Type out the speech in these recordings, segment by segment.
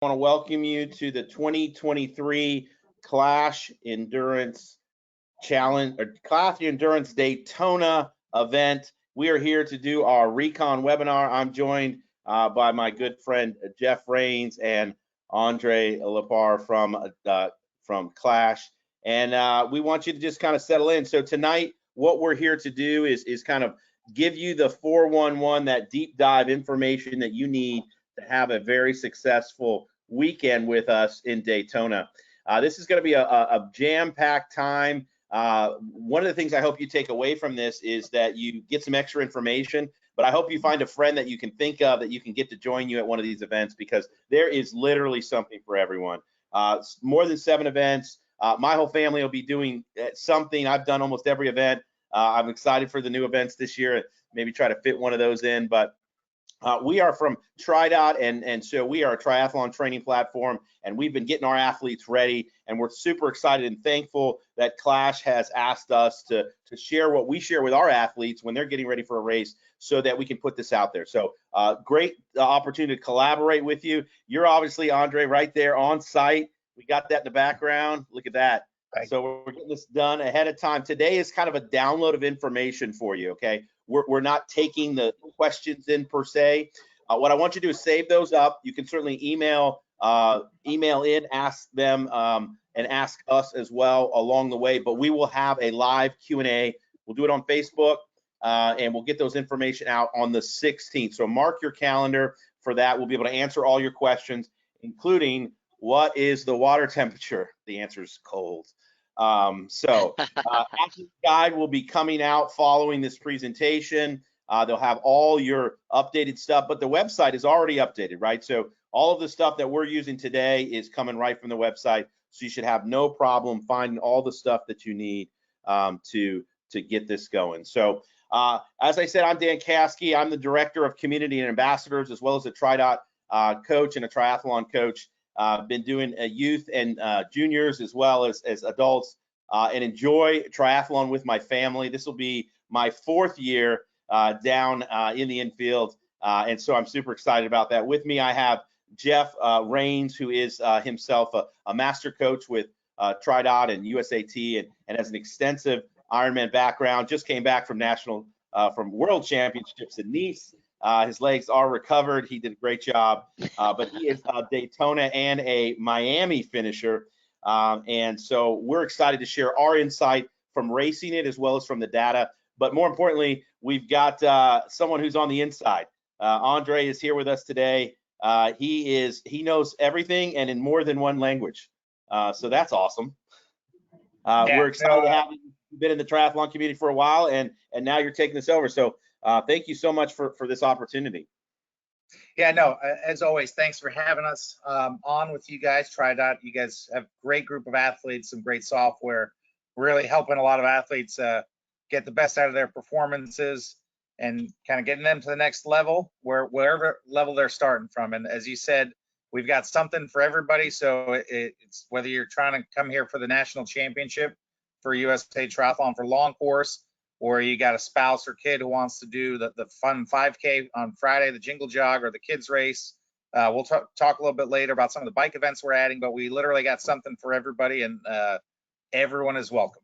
want to welcome you to the 2023 Clash Endurance Challenge or Clash Endurance Daytona event. We are here to do our Recon webinar. I'm joined by my good friend Jeff Rains and Andre Lepar from Clash, and we want you to just kind of settle in. So tonight, what we're here to do is kind of give you the 411, that deep dive information that you need to have a very successful weekend with us in Daytona. This is going to be a jam-packed time. One of the things I hope you take away from this is that you get some extra information, but I hope you find a friend that you can think of that you can get to join you at one of these events, because there is literally something for everyone. More than 7 events. My whole family will be doing something. I've done almost every event. I'm excited for the new events this year, maybe try to fit one of those in, but we are from TriDot, and so we are a triathlon training platform, and we've been getting our athletes ready, and we're super excited and thankful that Clash has asked us to share what we share with our athletes when they're getting ready for a race, so that we can put this out there. So great opportunity to collaborate with you. You're obviously, Andre, right there on site. We got that in the background. Look at that. So we're getting this done ahead of time. Today is kind of a download of information for you, okay? We're not taking the questions in per se. What I want you to do is save those up. You can certainly email in, ask them, and ask us as well along the way. But we will have a live Q&A. We'll do it on Facebook, and we'll get those information out on the 16th. So mark your calendar for that. We'll be able to answer all your questions, including what is the water temperature? The answer is cold. Athlete guide will be coming out following this presentation. They'll have all your updated stuff, but the website is already updated, right? So all of the stuff that we're using today is coming right from the website. So you should have no problem finding all the stuff that you need to get this going. So as I said, I'm Dan Caskey. I'm the Director of Community and Ambassadors, as well as a TriDot coach and a triathlon coach. Been doing youth and juniors as well as adults, and enjoy triathlon with my family. This will be my 4th year down in the infield, and so I'm super excited about that. With me, I have Jeff Rains, who is himself a master coach with TriDot and USAT, and has an extensive Ironman background. Just came back from from World Championships in Nice. His legs are recovered. He did a great job, but he is a Daytona and a Miami finisher. And so we're excited to share our insight from racing it as well as from the data. But more importantly, we've got someone who's on the inside. Andre is here with us today. He knows everything and in more than one language. So that's awesome. We're excited to have you. You've been in the triathlon community for a while, and now you're taking this over. So thank you so much for this opportunity. Yeah, no, as always, thanks for having us on with you guys. TriDot, you guys have a great group of athletes, some great software, really helping a lot of athletes get the best out of their performances and kind of getting them to the next level, wherever level they're starting from. And as you said, we've got something for everybody. So it's whether you're trying to come here for the national championship for USA Triathlon for long course, or you got a spouse or kid who wants to do the fun 5K on Friday, the jingle jog, or the kids race. We'll talk a little bit later about some of the bike events we're adding, but we literally got something for everybody, and everyone is welcome.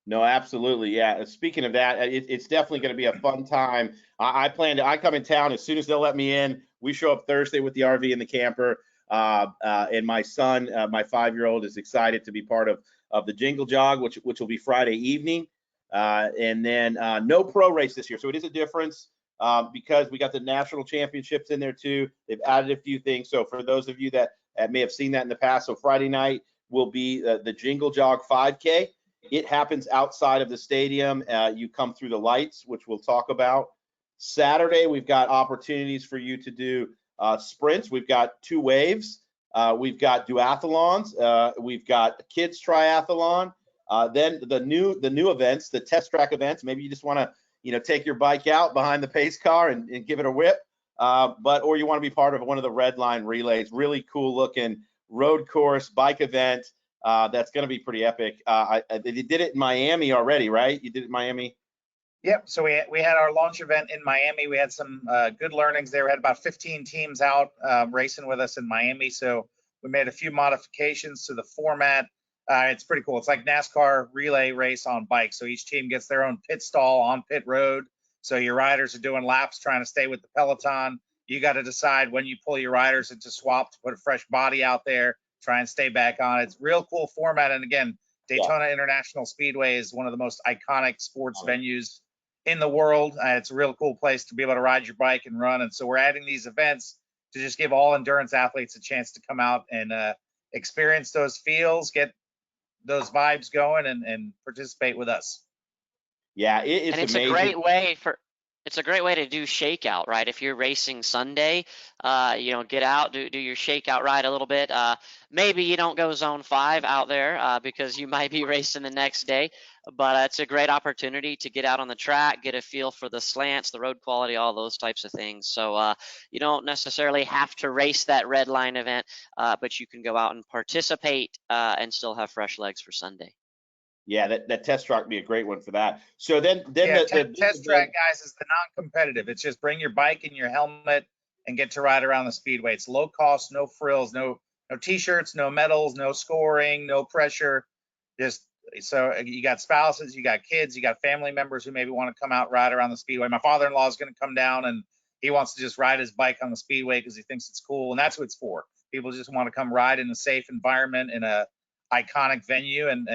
No, absolutely. Yeah. Speaking of that, it's definitely going to be a fun time. I come in town as soon as they'll let me in. We show up Thursday with the RV and the camper. And my son, my 5-year-old, is excited to be part of the jingle jog, which will be Friday evening. And then no pro race this year. So it is a difference because we got the national championships in there too. They've added a few things. So for those of you that may have seen that in the past, so Friday night will be the Jingle Jog 5K. It happens outside of the stadium. You come through the lights, which we'll talk about. Saturday, we've got opportunities for you to do sprints. We've got 2 waves. We've got duathlons. We've got kids triathlon. Then the new events, the test track events. Maybe you just want to take your bike out behind the pace car and give it a whip, or you want to be part of one of the red line relays. Really cool looking road course bike event. That's going to be pretty epic. They did it in Miami already, right? You did it in Miami? Yep. So we had our launch event in Miami. We had some good learnings there. We had about 15 teams out racing with us in Miami. So we made a few modifications to the format. It's pretty cool. It's like NASCAR relay race on bikes. So each team gets their own pit stall on pit road. So your riders are doing laps trying to stay with the peloton. You got to decide when you pull your riders into swap to put a fresh body out there, try and stay back on. It's real cool format. And again, Daytona International Speedway is one of the most iconic sports venues in the world. It's a real cool place to be able to ride your bike and run. And so we're adding these events to just give all endurance athletes a chance to come out and experience those feels, get those vibes going, and participate with us. Yeah, it's And it's amazing. a great way to do shakeout, right? If you're racing Sunday, get out, do your shakeout ride a little bit. Maybe you don't go zone 5 out there because you might be racing the next day, but it's a great opportunity to get out on the track, get a feel for the slants, the road quality, all those types of things. So you don't necessarily have to race that red line event, but you can go out and participate and still have fresh legs for Sunday. Yeah, that test track would be a great one for that. So then Yeah, the test track, guys, is the non-competitive. It's just bring your bike and your helmet and get to ride around the speedway. It's low cost, no frills, no t-shirts, no medals, no scoring, no pressure. Just so you got spouses, you got kids, you got family members who maybe want to come out ride around the speedway. My father-in-law is going to come down and he wants to just ride his bike on the speedway because he thinks it's cool, and that's what it's for. People just want to come ride in a safe environment in a iconic venue, and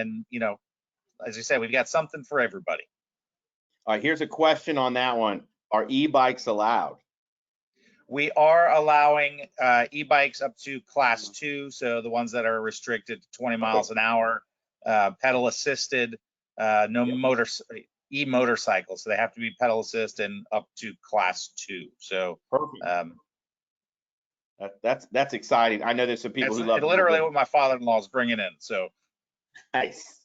as you said, we've got something for everybody. All right, here's a question on that one. Are e-bikes allowed? We are allowing e-bikes up to class 2, so the ones that are restricted to 20 miles an hour, pedal assisted, e-motorcycles. So they have to be pedal assist and up to class 2. So perfect. That's exciting. I know there's some people who love literally what my father-in-law is bringing in. So nice.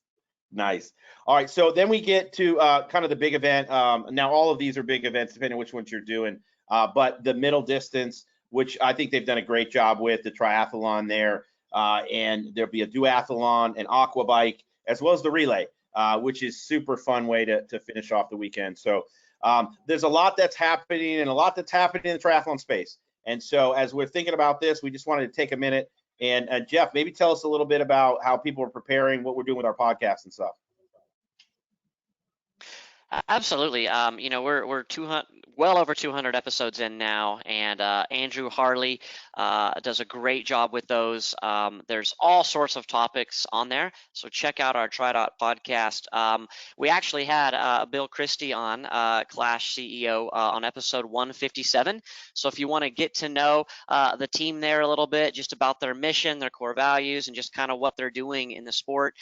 All right, so then we get to kind of the big event. Now all of these are big events, depending on which ones you're doing. But the middle distance, which I think they've done a great job with, the triathlon there, and there'll be a duathlon, an aqua bike, as well as the relay, which is super fun way to finish off the weekend. So there's a lot that's happening and a lot that's happening in the triathlon space. And so as we're thinking about this, we just wanted to take a minute and Jeff, maybe tell us a little bit about how people are preparing, what we're doing with our podcast and stuff. Absolutely. We're 200, well over 200 episodes in now, and Andrew Harley does a great job with those. There's all sorts of topics on there, so check out our TriDot podcast. We actually had Bill Christie on, Clash CEO, on episode 157. So if you want to get to know the team there a little bit, just about their mission, their core values, and just kind of what they're doing in the sport,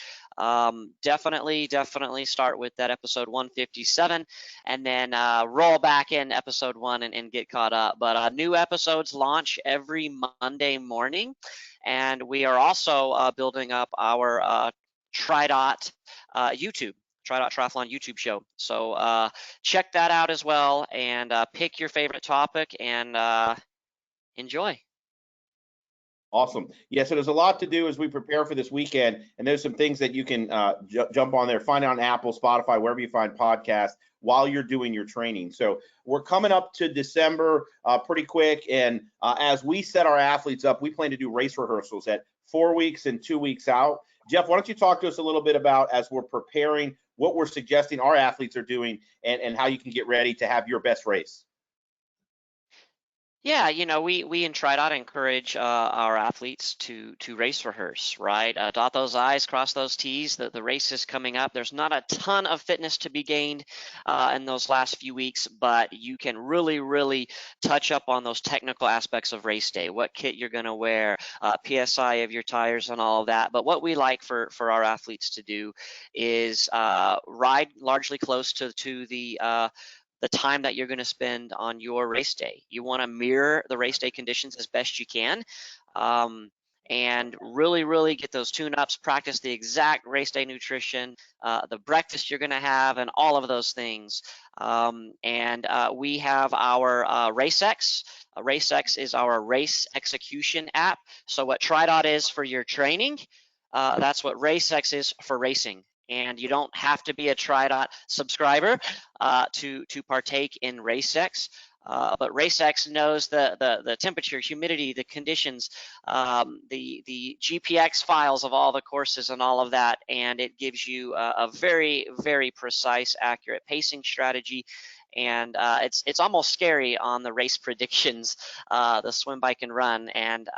definitely start with that episode 157 and then roll back in episode 1 and get caught up. But new episodes launch every Monday morning, and we are also building up our TriDot YouTube. TriDot Triathlon YouTube show. So check that out as well, and pick your favorite topic and enjoy. Awesome. Yeah, so there's a lot to do as we prepare for this weekend, and there's some things that you can jump on there, find it on Apple, Spotify, wherever you find podcasts while you're doing your training. So we're coming up to December pretty quick, and as we set our athletes up, we plan to do race rehearsals at 4 weeks and 2 weeks out. Jeff, why don't you talk to us a little bit about, as we're preparing, what we're suggesting our athletes are doing and how you can get ready to have your best race? Yeah, we in TriDot encourage our athletes to race rehearse, right? Dot those I's, cross those T's. The race is coming up. There's not a ton of fitness to be gained in those last few weeks, but you can really touch up on those technical aspects of race day, what kit you're going to wear, PSI of your tires and all of that. But what we like for our athletes to do is ride largely close to the time that you're going to spend on your race day. You want to mirror the race day conditions as best you can, and really get those tune-ups, practice the exact race day nutrition, the breakfast you're going to have, and all of those things. And we have our RaceX. RaceX is our race execution app. So what TriDot is for your training, that's what RaceX is for racing. and you don't have to be a TriDot subscriber to partake in RaceX. But RaceX knows the temperature, humidity, the conditions, the GPX files of all the courses and all of that, and it gives you a very, very precise, accurate pacing strategy. And it's almost scary on the race predictions, the swim, bike, and run. And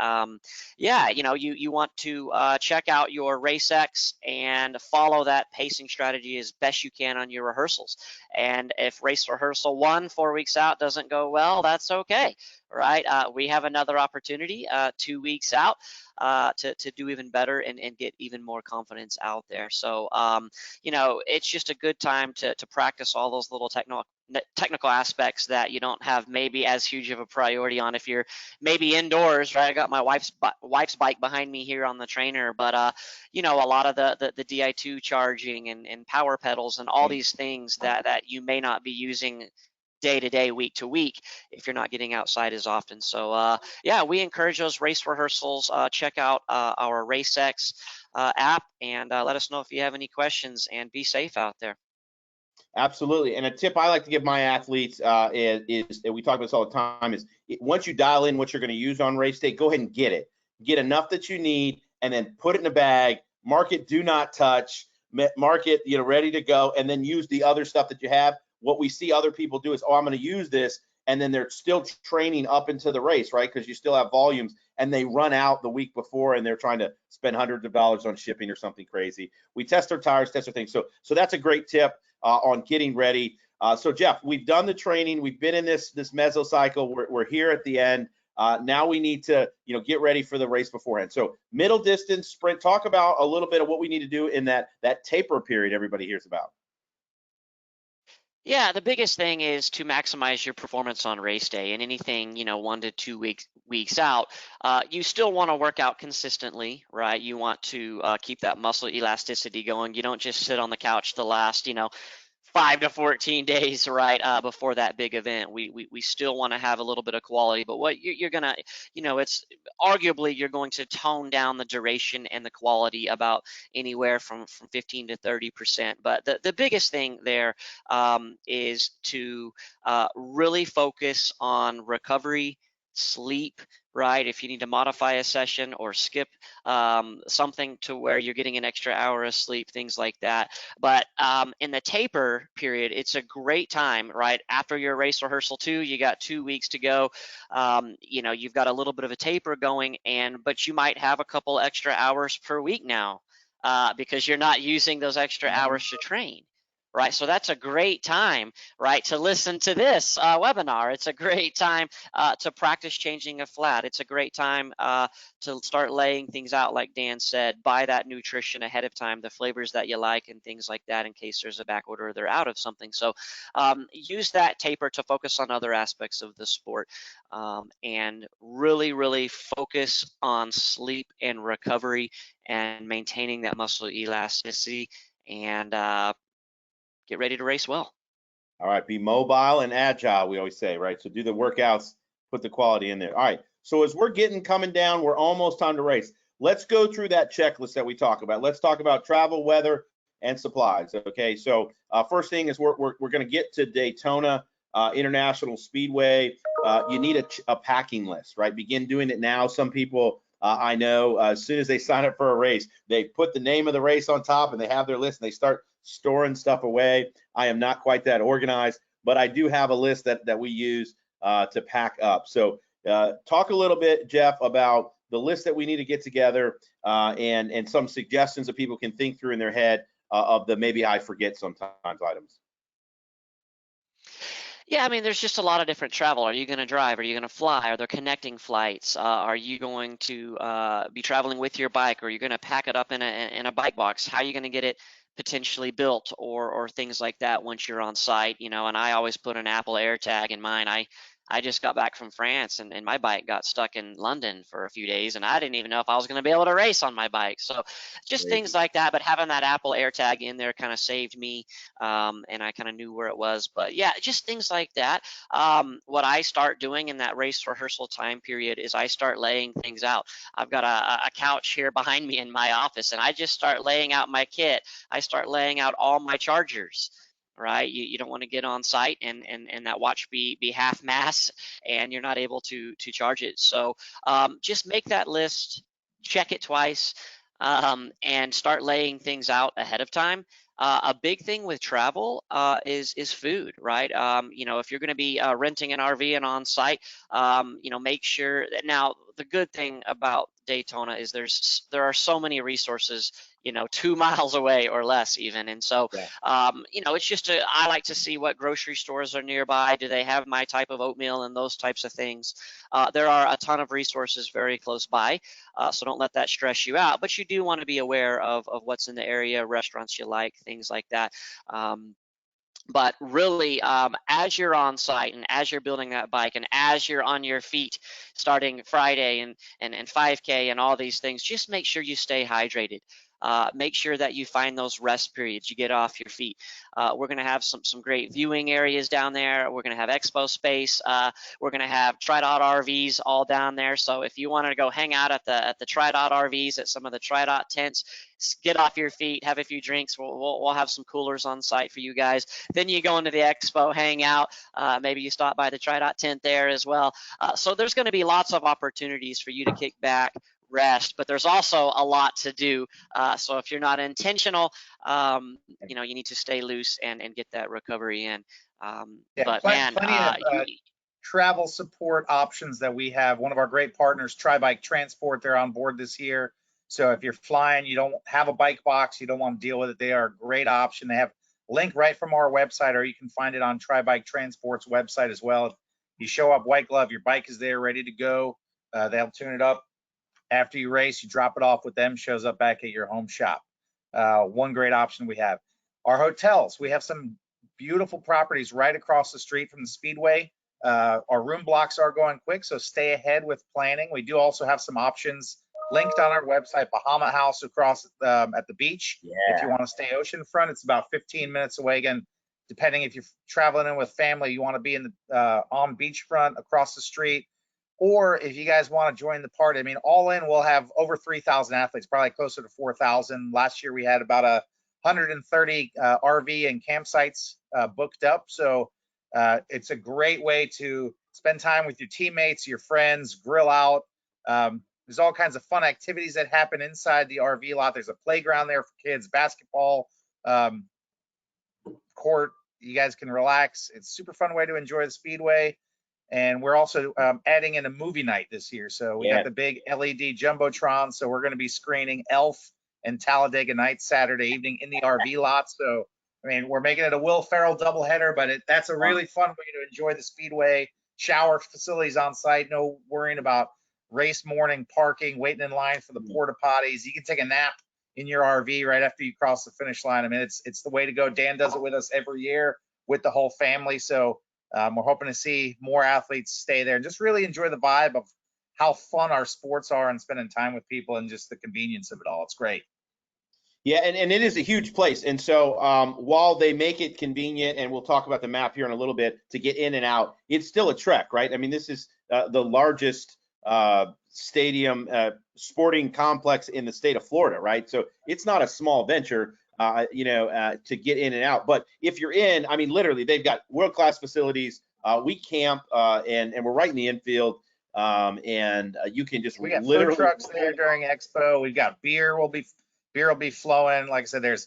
yeah, you want to check out your RaceX and follow that pacing strategy as best you can on your rehearsals. And if race rehearsal 1 4 weeks out doesn't go well, that's okay, right? We have another opportunity 2 weeks out to do even better and get even more confidence out there. So, it's just a good time to practice all those little technical aspects that you don't have maybe as huge of a priority on if you're maybe indoors, right? I got my wife's bike behind me here on the trainer, but a lot of the Di2 charging and power pedals and all these things that you may not be using day to day, week to week, if you're not getting outside as often. So yeah, we encourage those race rehearsals. Check out our RaceX app and let us know if you have any questions, and be safe out there. Absolutely. And a tip I like to give my athletes is, and we talk about this all the time, is once you dial in what you're going to use on race day, go ahead and get it. Get enough that you need, and then put it in a bag, mark it do not touch, mark it, ready to go, and then use the other stuff that you have. What we see other people do is, oh, I'm going to use this, and then they're still training up into the race, right? Because you still have volumes, and they run out the week before, and they're trying to spend hundreds of dollars on shipping or something crazy. We test our tires, test our things. So that's a great tip on getting ready. So Jeff, we've done the training. We've been in this mesocycle. We're here at the end. Now we need to, get ready for the race beforehand. So middle distance sprint. Talk about a little bit of what we need to do in that taper period everybody hears about. Yeah, the biggest thing is to maximize your performance on race day, and anything 1 to 2 weeks out, you still want to work out consistently, right? You want to keep that muscle elasticity going. You don't just sit on the couch the last 5 to 14 days, right, before that big event. We still want to have a little bit of quality, but what you're gonna, it's arguably you're going to tone down the duration and the quality about anywhere from 15 to 30%. But the biggest thing there is to really focus on recovery, sleep, right? If you need to modify a session or skip something to where you're getting an extra hour of sleep, things like that. But in the taper period, it's a great time, right? After your race rehearsal 2, you got 2 weeks to go. You've got a little bit of a taper going, but you might have a couple extra hours per week now because you're not using those extra hours to train. Right, so that's a great time, right, to listen to this webinar. It's a great time to practice changing a flat. It's a great time to start laying things out, like Dan said. Buy that nutrition ahead of time, the flavors that you like and things like that, in case there's a back order or they're out of something. So use that taper to focus on other aspects of the sport, and really, really focus on sleep and recovery and maintaining that muscle elasticity, and get ready to race well. All right, be mobile and agile, we always say, right? So do the workouts, put the quality in there. All right, so as we're coming down, we're almost time to race. Let's go through that checklist that we talk about. Let's talk about travel, weather, and supplies. Okay, so first thing is we're going to get to Daytona International Speedway. You need a packing list, right? Begin doing it now. Some people I know, as soon as they sign up for a race, they put the name of the race on top and they have their list and they start storing stuff away. I am not quite that organized, but I do have a list that we use to pack up. So talk a little bit, Jeff, about the list that we need to get together and some suggestions that people can think through in their head of the maybe I forget sometimes items. Yeah, I mean, there's just a lot of different travel. Are you going to drive? Are you going to fly? Are there connecting flights? Are you going to be traveling with your bike? Or are you going to pack it up in a bike box? How are you going to get it potentially built, or things like that once you're on site? And I always put an Apple AirTag in mine. I just got back from France, and my bike got stuck in London for a few days, and I didn't even know if I was going to be able to race on my bike. So just things Crazy. like that. But having that Apple AirTag in there kind of saved me, and I kind of knew where it was. But yeah, just things like that. What I start doing in that race rehearsal time period is I start laying things out. I've got a couch here behind me in my office, and I just start laying out my kit. I start laying out all my chargers. Right, you don't want to get on site and that watch be half mass and you're not able to charge it. So just make that list, check it twice, and start laying things out ahead of time. A big thing with travel is food, right? If you're going to be renting an RV and on site, make sure that now the good thing about Daytona is there are so many resources, 2 miles away or less even, and so Yeah. it's just I like to see what grocery stores are nearby. Do they have my type of oatmeal and those types of things? There are a ton of resources very close by, so don't let that stress you out. But you do want to be aware of what's in the area, restaurants you like, things like that. But really, as you're on site and as you're building that bike and as you're on your feet starting Friday and 5K and all these things, just make sure you stay hydrated. Make sure that you find those rest periods, you get off your feet. We're going to have some great viewing areas down there. We're going to have expo space. We're going to have TriDot RVs all down there. So if you want to go hang out at the TriDot RVs, at some of the TriDot tents, get off your feet, have a few drinks. We'll have some coolers on site for you guys. Then you go into the expo, hang out. Maybe you stop by the TriDot tent there as well. So there's going to be lots of opportunities for you to kick back, rest, but there's also a lot to do. So if you're not intentional, you need to stay loose and get that recovery in. Yeah, But man, plenty of travel support options that we have. One of our great partners, TriBike Transport, they're on board this year. So if you're flying, you don't have a bike box, you don't want to deal with it, they are a great option. They have a link right from our website, or you can find it on TriBike Transport's website as well. If you show up white glove, your bike is there ready to go. They'll tune it up. After you race, you drop it off with them, shows up back at your home shop. One great option we have. Our hotels, we have some beautiful properties right across the street from the Speedway. Our room blocks are going quick, so stay ahead with planning. We do also have some options linked on our website. Bahama House across at the beach. Yeah. If you want to stay oceanfront, it's about 15 minutes away. Again, depending if you're traveling in with family, you want to be in the on beachfront across the street. Or if you guys want to join the party, I mean, all in, we'll have over 3,000 athletes, probably closer to 4,000. Last year, we had about 130 RV and campsites booked up. So it's a great way to spend time with your teammates, your friends, grill out. There's all kinds of fun activities that happen inside the RV lot. There's a playground there for kids, basketball court. You guys can relax. It's a super fun way to enjoy the Speedway. And we're also adding in a movie night this year. So we got the big LED Jumbotron. So we're going to be screening Elf and Talladega Nights Saturday evening in the RV lot. So, I mean, we're making it a Will Ferrell doubleheader, but that's a really fun way to enjoy the Speedway. Shower facilities on site. No worrying about race morning parking, waiting in line for the porta potties. You can take a nap in your RV right after you cross the finish line. I mean, it's the way to go. Dan does it with us every year with the whole family. So we're hoping to see more athletes stay there and just really enjoy the vibe of how fun our sports are and spending time with people and just the convenience of it all. It's great. Yeah, and it is a huge place. And so while they make it convenient, and we'll talk about the map here in a little bit, to get in and out, it's still a trek, right? I mean, this is the largest stadium sporting complex in the state of Florida, right? So it's not a small venture, to get in and out. But if you're in, I mean, literally, they've got world-class facilities. We camp, and we're right in the infield, and you can just we got literally food trucks there during Expo. We've got beer will be flowing. Like I said,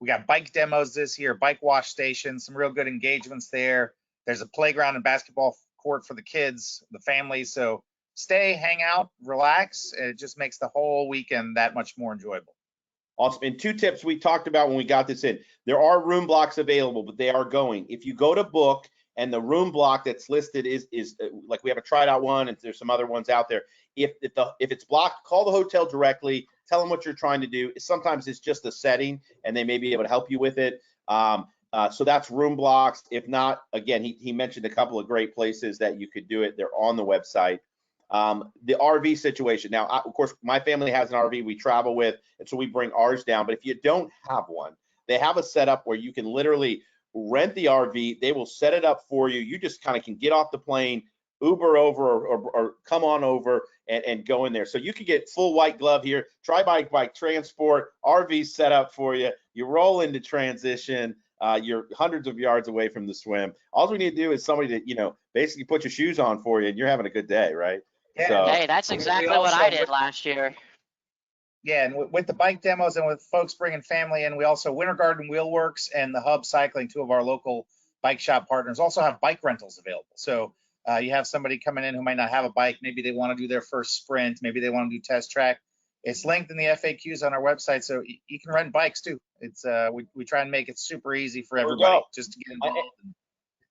we got bike demos this year, bike wash stations, some real good engagements there. There's a playground and basketball court for the kids, the families. So stay, hang out, relax. It just makes the whole weekend that much more enjoyable. Awesome. And 2 tips we talked about when we got this in. There are room blocks available, but they are going. If you go to book and the room block that's listed is like, we have a TriDot one, and there's some other ones out there. If it's blocked, call the hotel directly. Tell them what you're trying to do. Sometimes it's just a setting, and they may be able to help you with it. So that's room blocks. If not, again, he mentioned a couple of great places that you could do it. They're on the website. The RV situation. Now, of course, my family has an RV we travel with, and so we bring ours down. But if you don't have one, they have a setup where you can literally rent the RV. They will set it up for you. You just kind of can get off the plane, Uber over, or come on over and go in there. So you could get full white glove here. TriDot transport, RV set up for you. You roll into transition. You're hundreds of yards away from the swim. All we need to do is somebody to, basically put your shoes on for you, and you're having a good day, right? Yeah. So, Hey, that's exactly what I did last year. Yeah, and with the bike demos and with folks bringing family in, we also Winter Garden Wheel Works and the Hub Cycling, two of our local bike shop partners, also have bike rentals available. So you have somebody coming in who might not have a bike. Maybe they want to do their first sprint. Maybe they want to do test track. It's linked in the FAQs on our website, so you can rent bikes too. It's we try and make it super easy for everybody just to get involved.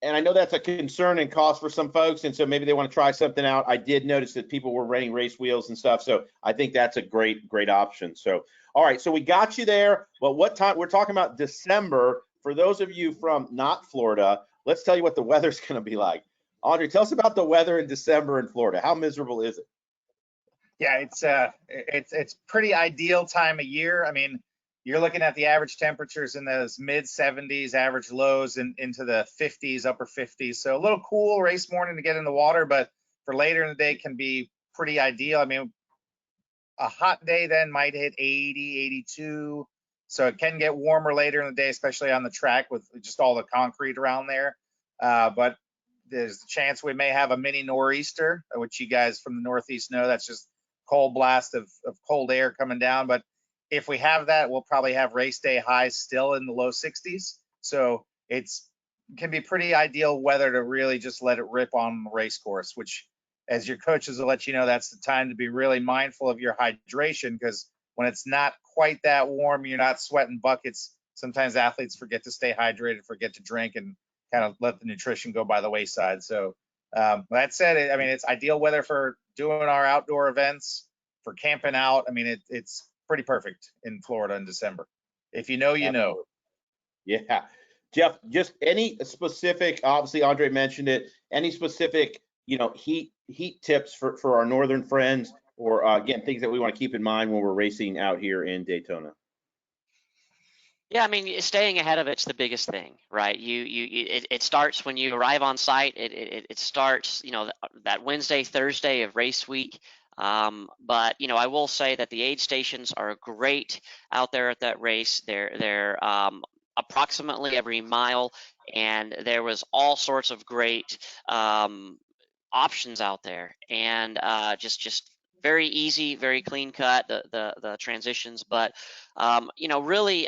And I know that's a concern and cost for some folks, and so maybe they want to try something out. I did notice that people were renting race wheels and stuff, so I think that's a great option. So, all right, so we got you there, but what time? We're talking about December. For those of you from not Florida, let's tell you what the weather's going to be like. Andre, tell us about the weather in December in Florida. How miserable is it? Yeah, it's pretty ideal time of year. I mean, you're looking at the average temperatures in those mid 70s, average lows into the 50s, upper 50s. So a little cool race morning to get in the water, but for later in the day can be pretty ideal. I mean, a hot day then might hit 80, 82. So it can get warmer later in the day, especially on the track with just all the concrete around there. But there's the chance we may have a mini nor'easter, which you guys from the Northeast know. That's just cold blast of cold air coming down. But if we have that, we'll probably have race day highs still in the low 60s. So can be pretty ideal weather to really just let it rip on the race course, which as your coaches will let you know, that's the time to be really mindful of your hydration, because when it's not quite that warm, you're not sweating buckets. Sometimes athletes forget to stay hydrated, forget to drink, and kind of let the nutrition go by the wayside. So that said, I mean, it's ideal weather for doing our outdoor events, for camping out. I mean, it's pretty perfect in Florida in December. If you know, you know. Yeah. Jeff, just any specific, obviously Andre mentioned it, any specific, heat tips for our northern friends, or again, things that we want to keep in mind when we're racing out here in Daytona? Yeah, I mean, staying ahead of it's the biggest thing, right? It starts when you arrive on site. It starts, that Wednesday, Thursday of race week. But I will say that the aid stations are great out there at that race. They're approximately every mile, and there was all sorts of great options out there, and just very easy, very clean cut, the transitions. But really,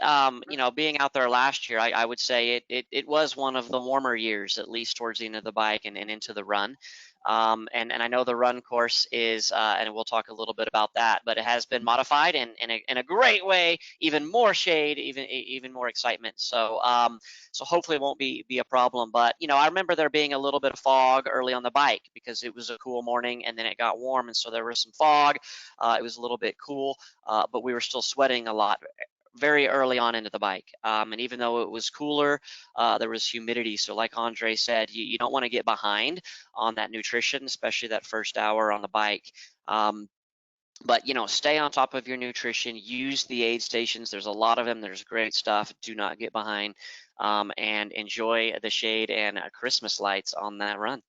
being out there last year, I would say it was one of the warmer years, at least towards the end of the bike and into the run. And I know the run course is, and we'll talk a little bit about that, but it has been modified in a great way, even more shade, even more excitement. So so hopefully it won't be a problem. But I remember there being a little bit of fog early on the bike because it was a cool morning, and then it got warm, and so there was some fog. It was a little bit cool, but we were still sweating a lot very early on into the bike. And even though it was cooler, there was humidity. So like Andre said, you don't want to get behind on that nutrition, especially that first hour on the bike. But stay on top of your nutrition, use the aid stations. There's a lot of them. There's great stuff. Do not get behind, and enjoy the shade and Christmas lights on that run.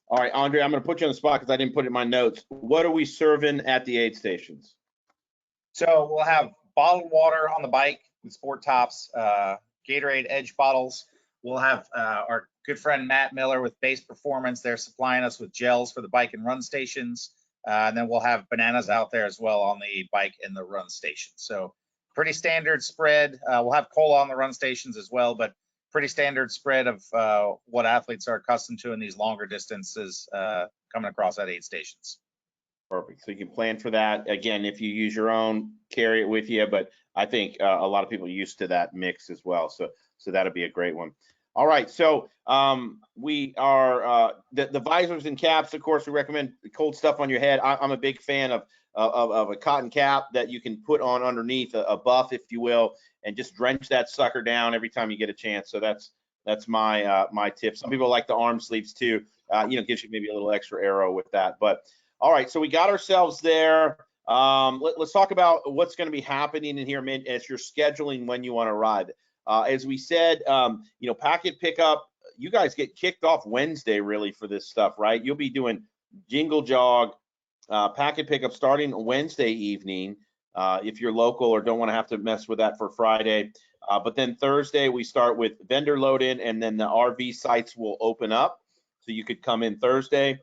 All right, Andre, I'm going to put you on the spot because I didn't put it in my notes. What are we serving at the aid stations? So we'll have bottled water on the bike with sport tops, Gatorade Edge bottles. We'll have our good friend Matt Miller with Base Performance. They're supplying us with gels for the bike and run stations. And then we'll have bananas out there as well on the bike and the run station. So pretty standard spread. We'll have cola on the run stations as well, but pretty standard spread of what athletes are accustomed to in these longer distances coming across at aid stations. Perfect. So you can plan for that. Again, if you use your own, carry it with you. But I think a lot of people are used to that mix as well. So that'll be a great one. All right, so we are the visors and caps. Of course, we recommend cold stuff on your head. I'm a big fan of a cotton cap that you can put on underneath a buff, if you will, and just drench that sucker down every time you get a chance. So that's my my tip. Some people like the arm sleeves too. Gives you maybe a little extra arrow with that. But all right, so we got ourselves there. Let's talk about what's going to be happening in here, man, as you're scheduling when you want to ride. As we said, packet pickup, you guys get kicked off Wednesday really for this stuff, right? You'll be doing jingle jog, packet pickup starting Wednesday evening if you're local or don't want to have to mess with that for Friday. But then Thursday we start with vendor load in, and then the RV sites will open up. So you could come in Thursday.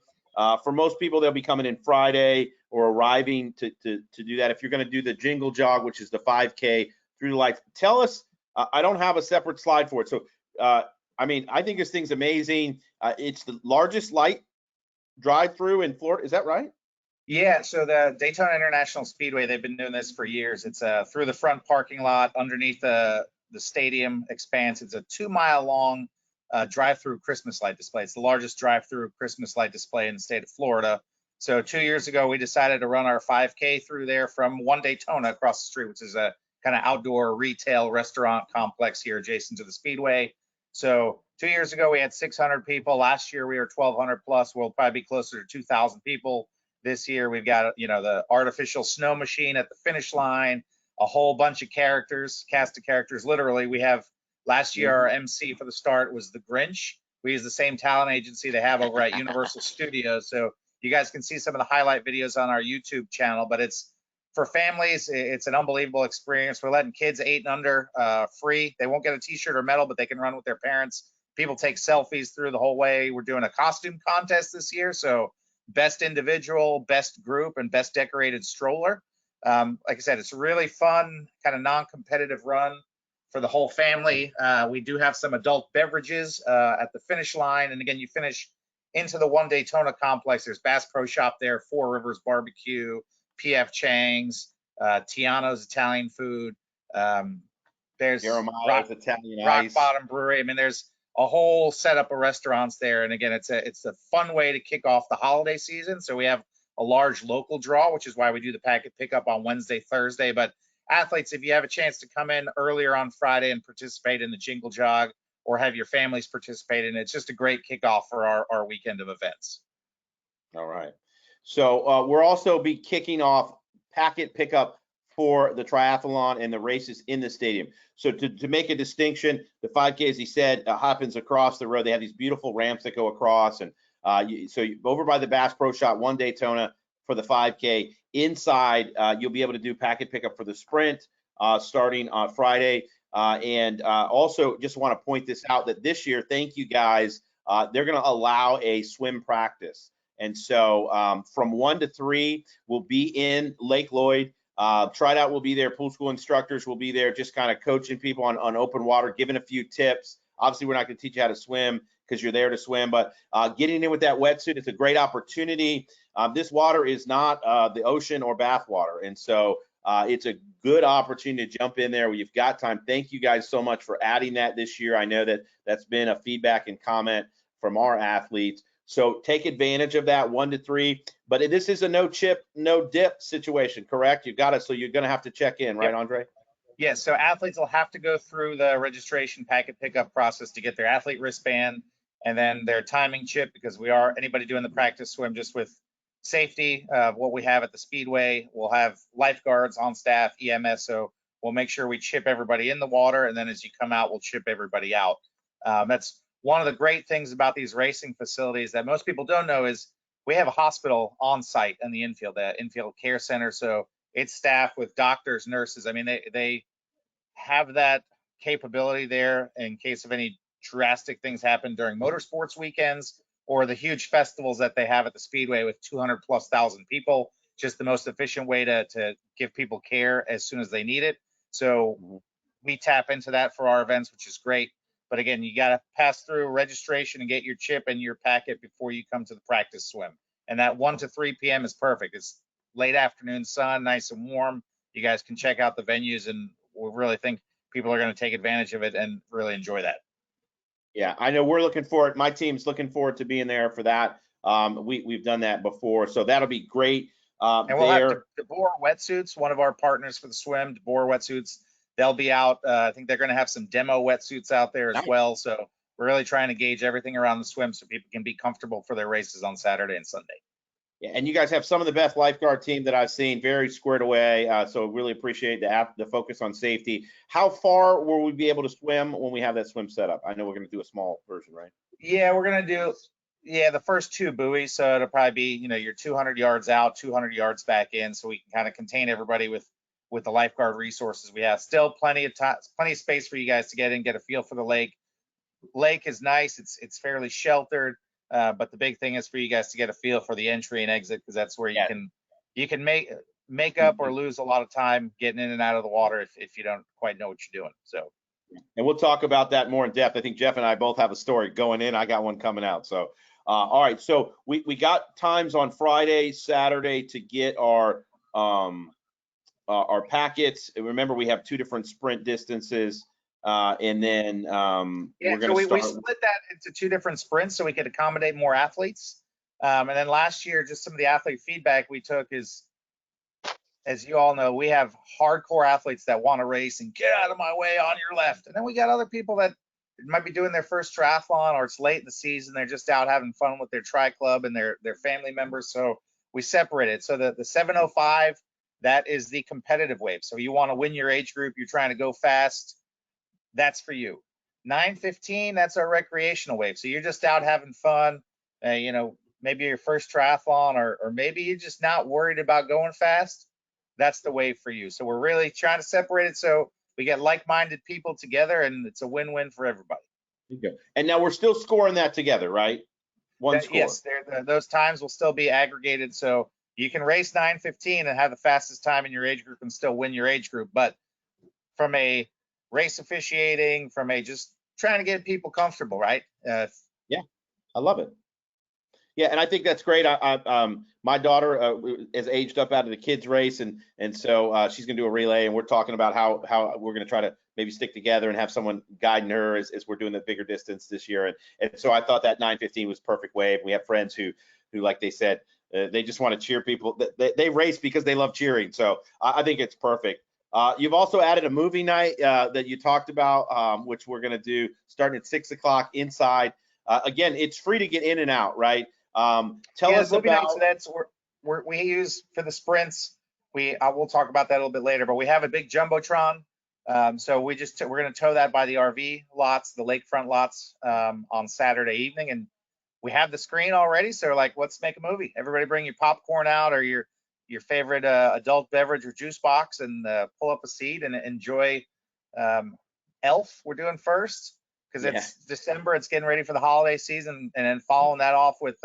For most people, they'll be coming in Friday or arriving to do that. If you're going to do the jingle jog, which is the 5K through the lights, tell us. I don't have a separate slide for it. So, I think this thing's amazing. It's the largest light drive-through in Florida. Is that right? Yeah, so the Daytona International Speedway, they've been doing this for years. It's through the front parking lot, underneath the stadium expanse. It's a 2-mile long drive-through Christmas light display. It's the largest drive-through Christmas light display in the state of Florida. So 2 years ago, we decided to run our 5K through there from One Daytona across the street, which is a kind of outdoor retail restaurant complex here adjacent to the Speedway. So 2 years ago, we had 600 people. Last year, we were 1,200 plus. We'll probably be closer to 2,000 people. This year, we've got, the artificial snow machine at the finish line, a whole bunch of characters, cast of characters. Literally, we have last year, our MC for the start was the Grinch. We use the same talent agency they have over at Universal Studios. So you guys can see some of the highlight videos on our YouTube channel, but it's for families. It's an unbelievable experience. We're letting kids 8 and under free. They won't get a t-shirt or medal, but they can run with their parents. People take selfies through the whole way. We're doing a costume contest this year. So best individual, best group, and best decorated stroller. Like I said, it's a really fun, kind of non-competitive run for the whole family. We do have some adult beverages at the finish line. And again, you finish into the One Daytona complex. There's Bass Pro Shop there, Four Rivers Barbecue, PF Chang's, Tiano's Italian Food. There's Jeremiah's Italian Rock Ice. Bottom Brewery. I mean, there's a whole setup of restaurants there. And again, it's a fun way to kick off the holiday season. So we have a large local draw, which is why we do the packet pickup on Wednesday, Thursday. But athletes, if you have a chance to come in earlier on Friday and participate in the jingle jog or have your families participate in it, it's just a great kickoff for our weekend of events. All right. So we'll also be kicking off packet pickup for the triathlon and the races in the stadium. So to make a distinction, the 5K, as he said, happens across the road. They have these beautiful ramps that go across. And over by the Bass Pro Shop, One Daytona for the 5K. Inside, you'll be able to do packet pickup for the sprint starting on Friday. And also just want to point this out that this year, thank you guys, they're going to allow a swim practice. And so from 1 to 3, we'll be in Lake Lloyd. TriDot will be there. Pool school instructors will be there, just kind of coaching people on open water, giving a few tips. Obviously, we're not going to teach you how to swim because you're there to swim, but getting in with that wetsuit is a great opportunity. This water is not the ocean or bath water. And so it's a good opportunity to jump in there when you've got time. Thank you guys so much for adding that this year. I know that that's been a feedback and comment from our athletes. So take advantage of that 1 to 3, but this is a no chip, no dip situation, correct? You got it. So you're going to have to check in, right, Andre? Yes. So athletes will have to go through the registration packet pickup process to get their athlete wristband and then their timing chip, because anybody doing the practice swim just with safety of what we have at the Speedway. We'll have lifeguards on staff, EMS. So we'll make sure we chip everybody in the water. And then as you come out, we'll chip everybody out. That's one of the great things about these racing facilities that most people don't know is we have a hospital on site in the infield care center. So it's staffed with doctors, nurses. I mean, they have that capability there in case of any drastic things happen during motorsports weekends or the huge festivals that they have at the Speedway with 200,000+ people. Just the most efficient way to give people care as soon as they need it. So we tap into that for our events, which is great. But again, you got to pass through registration and get your chip and your packet before you come to the practice swim. And that 1 to 3 p.m. is perfect. It's late afternoon sun, nice and warm. You guys can check out the venues, and we really think people are going to take advantage of it and really enjoy that. Yeah, I know we're looking forward. My team's looking forward to being there for that. We've done that before, so that'll be great. And we'll have DeBoer wetsuits, one of our partners for the swim, DeBoer wetsuits. They'll be out. I think they're going to have some demo wetsuits out there as Nice. well. So we're really trying to gauge everything around the swim so people can be comfortable for their races on Saturday and Sunday. Yeah, and you guys have some of the best lifeguard team that I've seen, very squared away. So really appreciate the focus on safety. How far will we be able to swim when we have that swim set up? I know we're going to do a small version, right? Yeah, we're going to do the first 2 buoys. So it'll probably be, your 200 yards out, 200 yards back in, so we can kind of contain everybody with the lifeguard resources we have. Still plenty of time, plenty of space for you guys to get in, get a feel for the lake. Lake is nice. It's fairly sheltered. But the big thing is for you guys to get a feel for the entry and exit, because that's where you can make up or lose a lot of time getting in and out of the water if you don't quite know what you're doing. So, and we'll talk about that more in depth. I think Jeff and I both have a story going in. I got one coming out. So, all right. So we got times on Friday, Saturday to get our packets. Remember, we have 2 different sprint distances. And then we're going to start. We split that into 2 different sprints so we could accommodate more athletes. And then last year, just some of the athlete feedback we took is, as you all know, we have hardcore athletes that want to race and get out of my way on your left. And then we got other people that might be doing their first triathlon, or it's late in the season. They're just out having fun with their tri club and their family members. So we separated. So the 705, that is the competitive wave. So you want to win your age group. You're trying to go fast. That's for you. 915, that's our recreational wave. So you're just out having fun. Maybe your first triathlon, or maybe you're just not worried about going fast. That's the wave for you. So we're really trying to separate it so we get like-minded people together, and it's a win-win for everybody. Okay. And now we're still scoring that together, right? One score. Yes, those times will still be aggregated. So you can race 9:15 and have the fastest time in your age group and still win your age group. But from a race officiating, from a just trying to get people comfortable, right? Yeah, I love it. Yeah, and I think that's great. My daughter is aged up out of the kids race, and so she's going to do a relay, and we're talking about how we're going to try to maybe stick together and have someone guiding her as we're doing the bigger distance this year. And so I thought that 9:15 was perfect wave. We have friends who like they said, they just want to cheer people. They race because they love cheering. So I think it's perfect. You've also added a movie night that you talked about, which we're going to do starting at 6 o'clock inside. Again, it's free to get in and out, right? Tell us about. So that's we use for the sprints. We'll talk about that a little bit later, but we have a big jumbotron. So we're going to tow that by the RV lots, the lakefront lots, on Saturday evening, and we have the screen already. So like, let's make a movie. Everybody bring your popcorn out, or your favorite adult beverage or juice box, and pull up a seat and enjoy Elf. We're doing first because it's December. It's getting ready for the holiday season, and then following that off with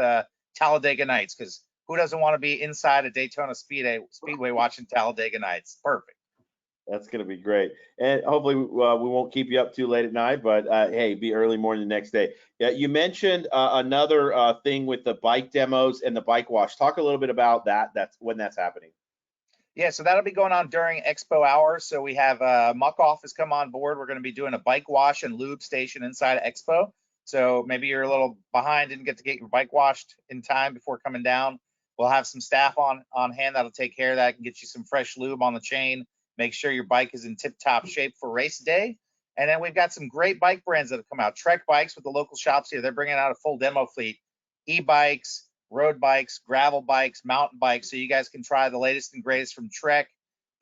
Talladega Nights, because who doesn't want to be inside a Daytona Speedway watching Talladega Nights? Perfect. That's going to be great. And hopefully we won't keep you up too late at night, but hey, be early morning the next day. Yeah, you mentioned another thing with the bike demos and the bike wash. Talk a little bit about that. That's when that's happening. Yeah, so that'll be going on during Expo hours. So we have Muck Off has come on board. We're going to be doing a bike wash and lube station inside Expo. So maybe you're a little behind, didn't get to get your bike washed in time before coming down. We'll have some staff on hand that'll take care of that and get you some fresh lube on the chain. Make sure your bike is in tip-top shape for race day. And then we've got some great bike brands that have come out. Trek Bikes with the local shops here. They're bringing out a full demo fleet. E-bikes, road bikes, gravel bikes, mountain bikes. So you guys can try the latest and greatest from Trek.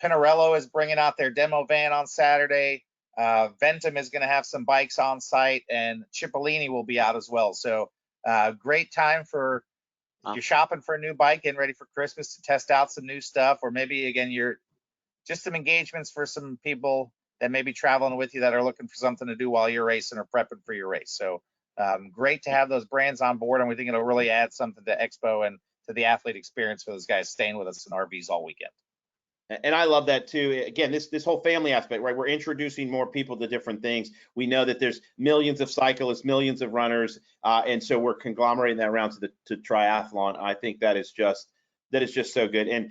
Pinarello is bringing out their demo van on Saturday. Ventum is going to have some bikes on site, and Cipollini will be out as well. So great time for you're shopping for a new bike, getting ready for Christmas to test out some new stuff, or maybe, again, you're just some engagements for some people that may be traveling with you that are looking for something to do while you're racing or prepping for your race. So great to have those brands on board, and we think it'll really add something to Expo and to the athlete experience for those guys staying with us in RVs all weekend. And I love that too. Again, this whole family aspect, right? We're introducing more people to different things. We know that there's millions of cyclists, millions of runners, and so we're conglomerating that around to triathlon. I think that is just so good. And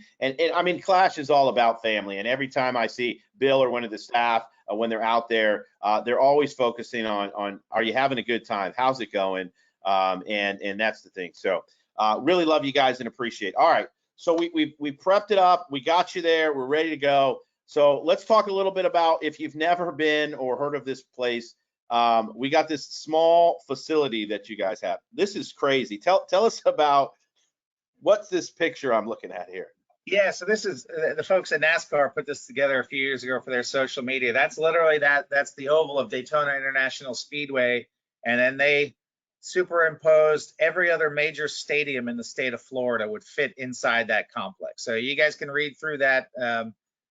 I mean, Clash is all about family. And every time I see Bill or one of the staff when they're out there. They're always focusing on are you having a good time? How's it going? And that's the thing. So really love you guys and appreciate it. All right. So we prepped it up. We got you there. We're ready to go. So let's talk a little bit about, if you've never been or heard of this place, we got this small facility that you guys have. This is crazy. Tell us about, what's this picture I'm looking at here? Yeah, so this is the folks at NASCAR put this together a few years ago for their social media. That's literally that's the oval of Daytona International Speedway, and then they superimposed every other major stadium in the state of Florida would fit inside that complex. So you guys can read through that,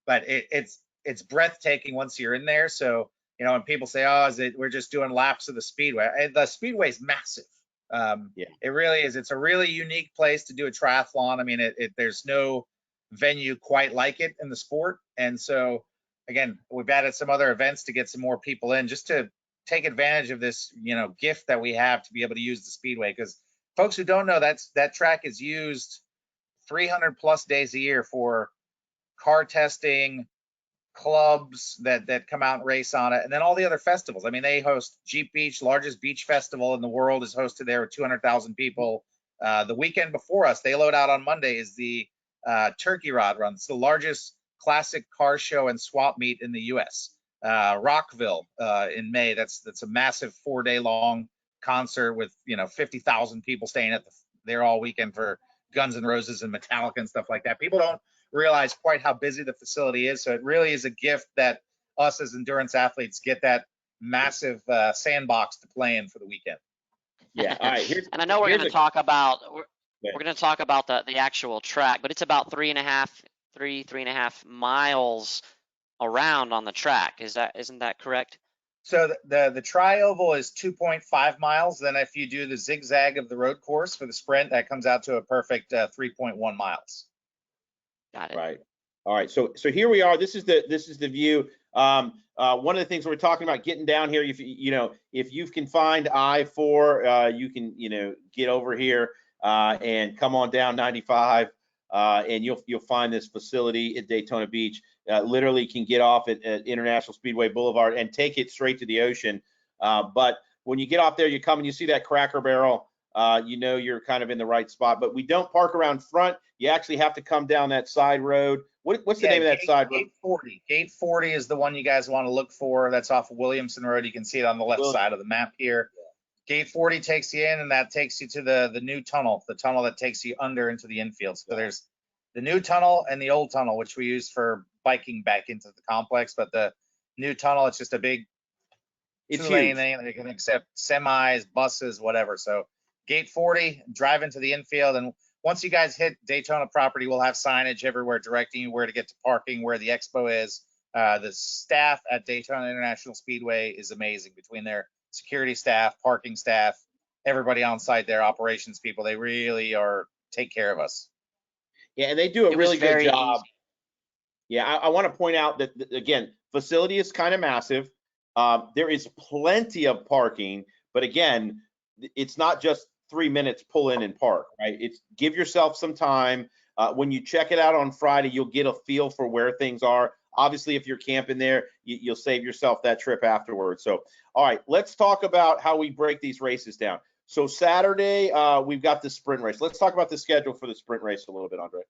but it's breathtaking once you're in there. So when people say, "Oh, we're just doing laps of the speedway?" The speedway is massive. Yeah. It really is. It's a really unique place to do a triathlon. I mean, there's no venue quite like it in the sport. And so, again, we've added some other events to get some more people in, just to take advantage of this, gift that we have to be able to use the speedway. Because folks who don't know, that track is used 300 plus days a year for car testing, clubs that come out and race on it, and then all the other festivals. I mean, they host Jeep Beach, largest beach festival in the world, is hosted there with 200,000 people. The weekend before us, they load out on Monday, is the Turkey Rod Run. It's the largest classic car show and swap meet in the U.S. Rockville in May. That's a massive 4-day long concert with 50,000 people staying there all weekend for Guns N' Roses and Metallica and stuff like that. People don't realize quite how busy the facility is. So it really is a gift that us as endurance athletes get that massive sandbox to play in for the weekend. Yeah. All right. And I know we're going to talk about the actual track, but it's about 3.5 miles around on the track. Isn't that correct? So the tri-oval is 2.5 miles. Then if you do the zigzag of the road course for the sprint, that comes out to a perfect 3.1 miles. Got it. Right. All right. So here we are. This is the view. One of the things we're talking about, getting down here, if you can find I-4, you can get over here and come on down 95, and you'll find this facility at Daytona Beach. Literally can get off at International Speedway Boulevard and take it straight to the ocean. But when you get off there, you come and you see that Cracker Barrel. You're kind of in the right spot. But we don't park around front. You actually have to come down that side road. What's the name of that side road? Gate 40. Gate 40 is the one you guys want to look for. That's off of Williamson Road. You can see it on the left side of the map here. Gate 40 takes you in, and that takes you to the new tunnel, the tunnel that takes you under into the infield. So there's the new tunnel and the old tunnel, which we use for biking back into the complex. But the new tunnel, it's just a big two-lane thing that can accept semis, buses, whatever. So Gate 40, drive into the infield, and once you guys hit Daytona property, we'll have signage everywhere directing you where to get to parking, where the expo is. The staff at Daytona International Speedway is amazing. Between their security staff, parking staff, everybody on site there, operations people, they really take care of us. Yeah, and they do a really good job. Easy. Yeah, I want to point out that, again, facility is kind of massive. There is plenty of parking, but again, it's not just 3 minutes, pull in and park, right? It's give yourself some time. When you check it out on Friday, you'll get a feel for where things are. Obviously, if you're camping there, you'll save yourself that trip afterwards. So, all right, let's talk about how we break these races down. So Saturday, we've got the sprint race. Let's talk about the schedule for the sprint race a little bit, Andre.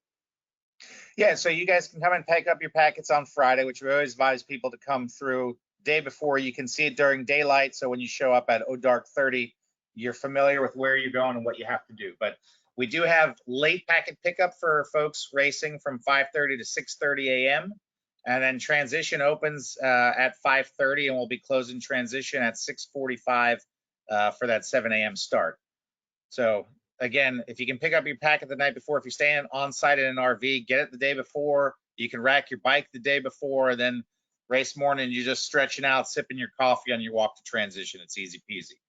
Yeah, so you guys can come and pick up your packets on Friday, which we always advise people to come through day before. You can see it during daylight, so when you show up at dark 30, you're familiar with where you're going and what you have to do. But we do have late packet pickup for folks racing from 5:30 to 6:30 a.m. And then transition opens at 5:30, and we'll be closing transition at 6:45 for that 7 a.m. start. So again, if you can pick up your packet the night before, if you're staying on site in an RV, get it the day before. You can rack your bike the day before, and then race morning, you're just stretching out, sipping your coffee on your walk to transition. It's easy peasy.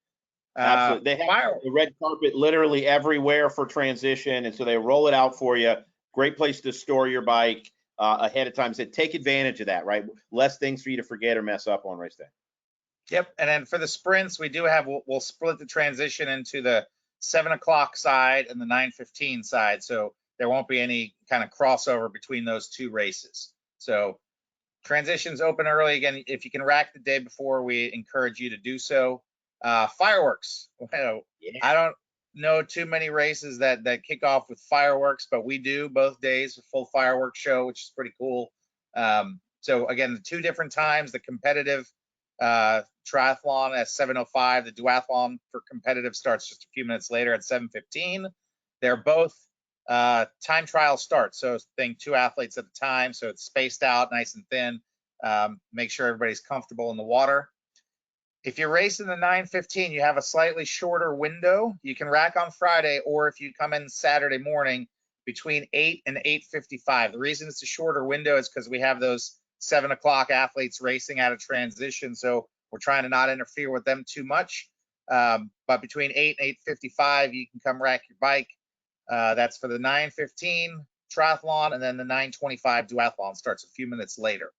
Absolutely. They have the red carpet literally everywhere for transition, and so they roll it out for you. Great place to store your bike ahead of time. So take advantage of that, right? Less things for you to forget or mess up on race day. Yep. And then for the sprints, we do have, we'll split the transition into the 7 o'clock side and the 9:15 side. So there won't be any kind of crossover between those two races. So Transitions open early. Again, if you can rack the day before, we encourage you to do so. Fireworks. I don't know too many races that kick off with fireworks, but we do both days, a full fireworks show, which is pretty cool. So again, the 2 different times, the competitive triathlon at 7:05, the duathlon for competitive starts just a few minutes later at 7:15. They're both time trial starts, so think 2 athletes at a time, so it's spaced out nice and thin. Make sure everybody's comfortable in the water. If you're racing the 9:15, you have a slightly shorter window. You can rack on Friday, or if you come in Saturday morning between 8 and 8:55. The reason it's a shorter window is because we have those 7 o'clock athletes racing out of transition, so we're trying to not interfere with them too much. But between 8 and 8:55, you can come rack your bike. That's for the 9:15 triathlon, and then the 9:25 duathlon starts a few minutes later.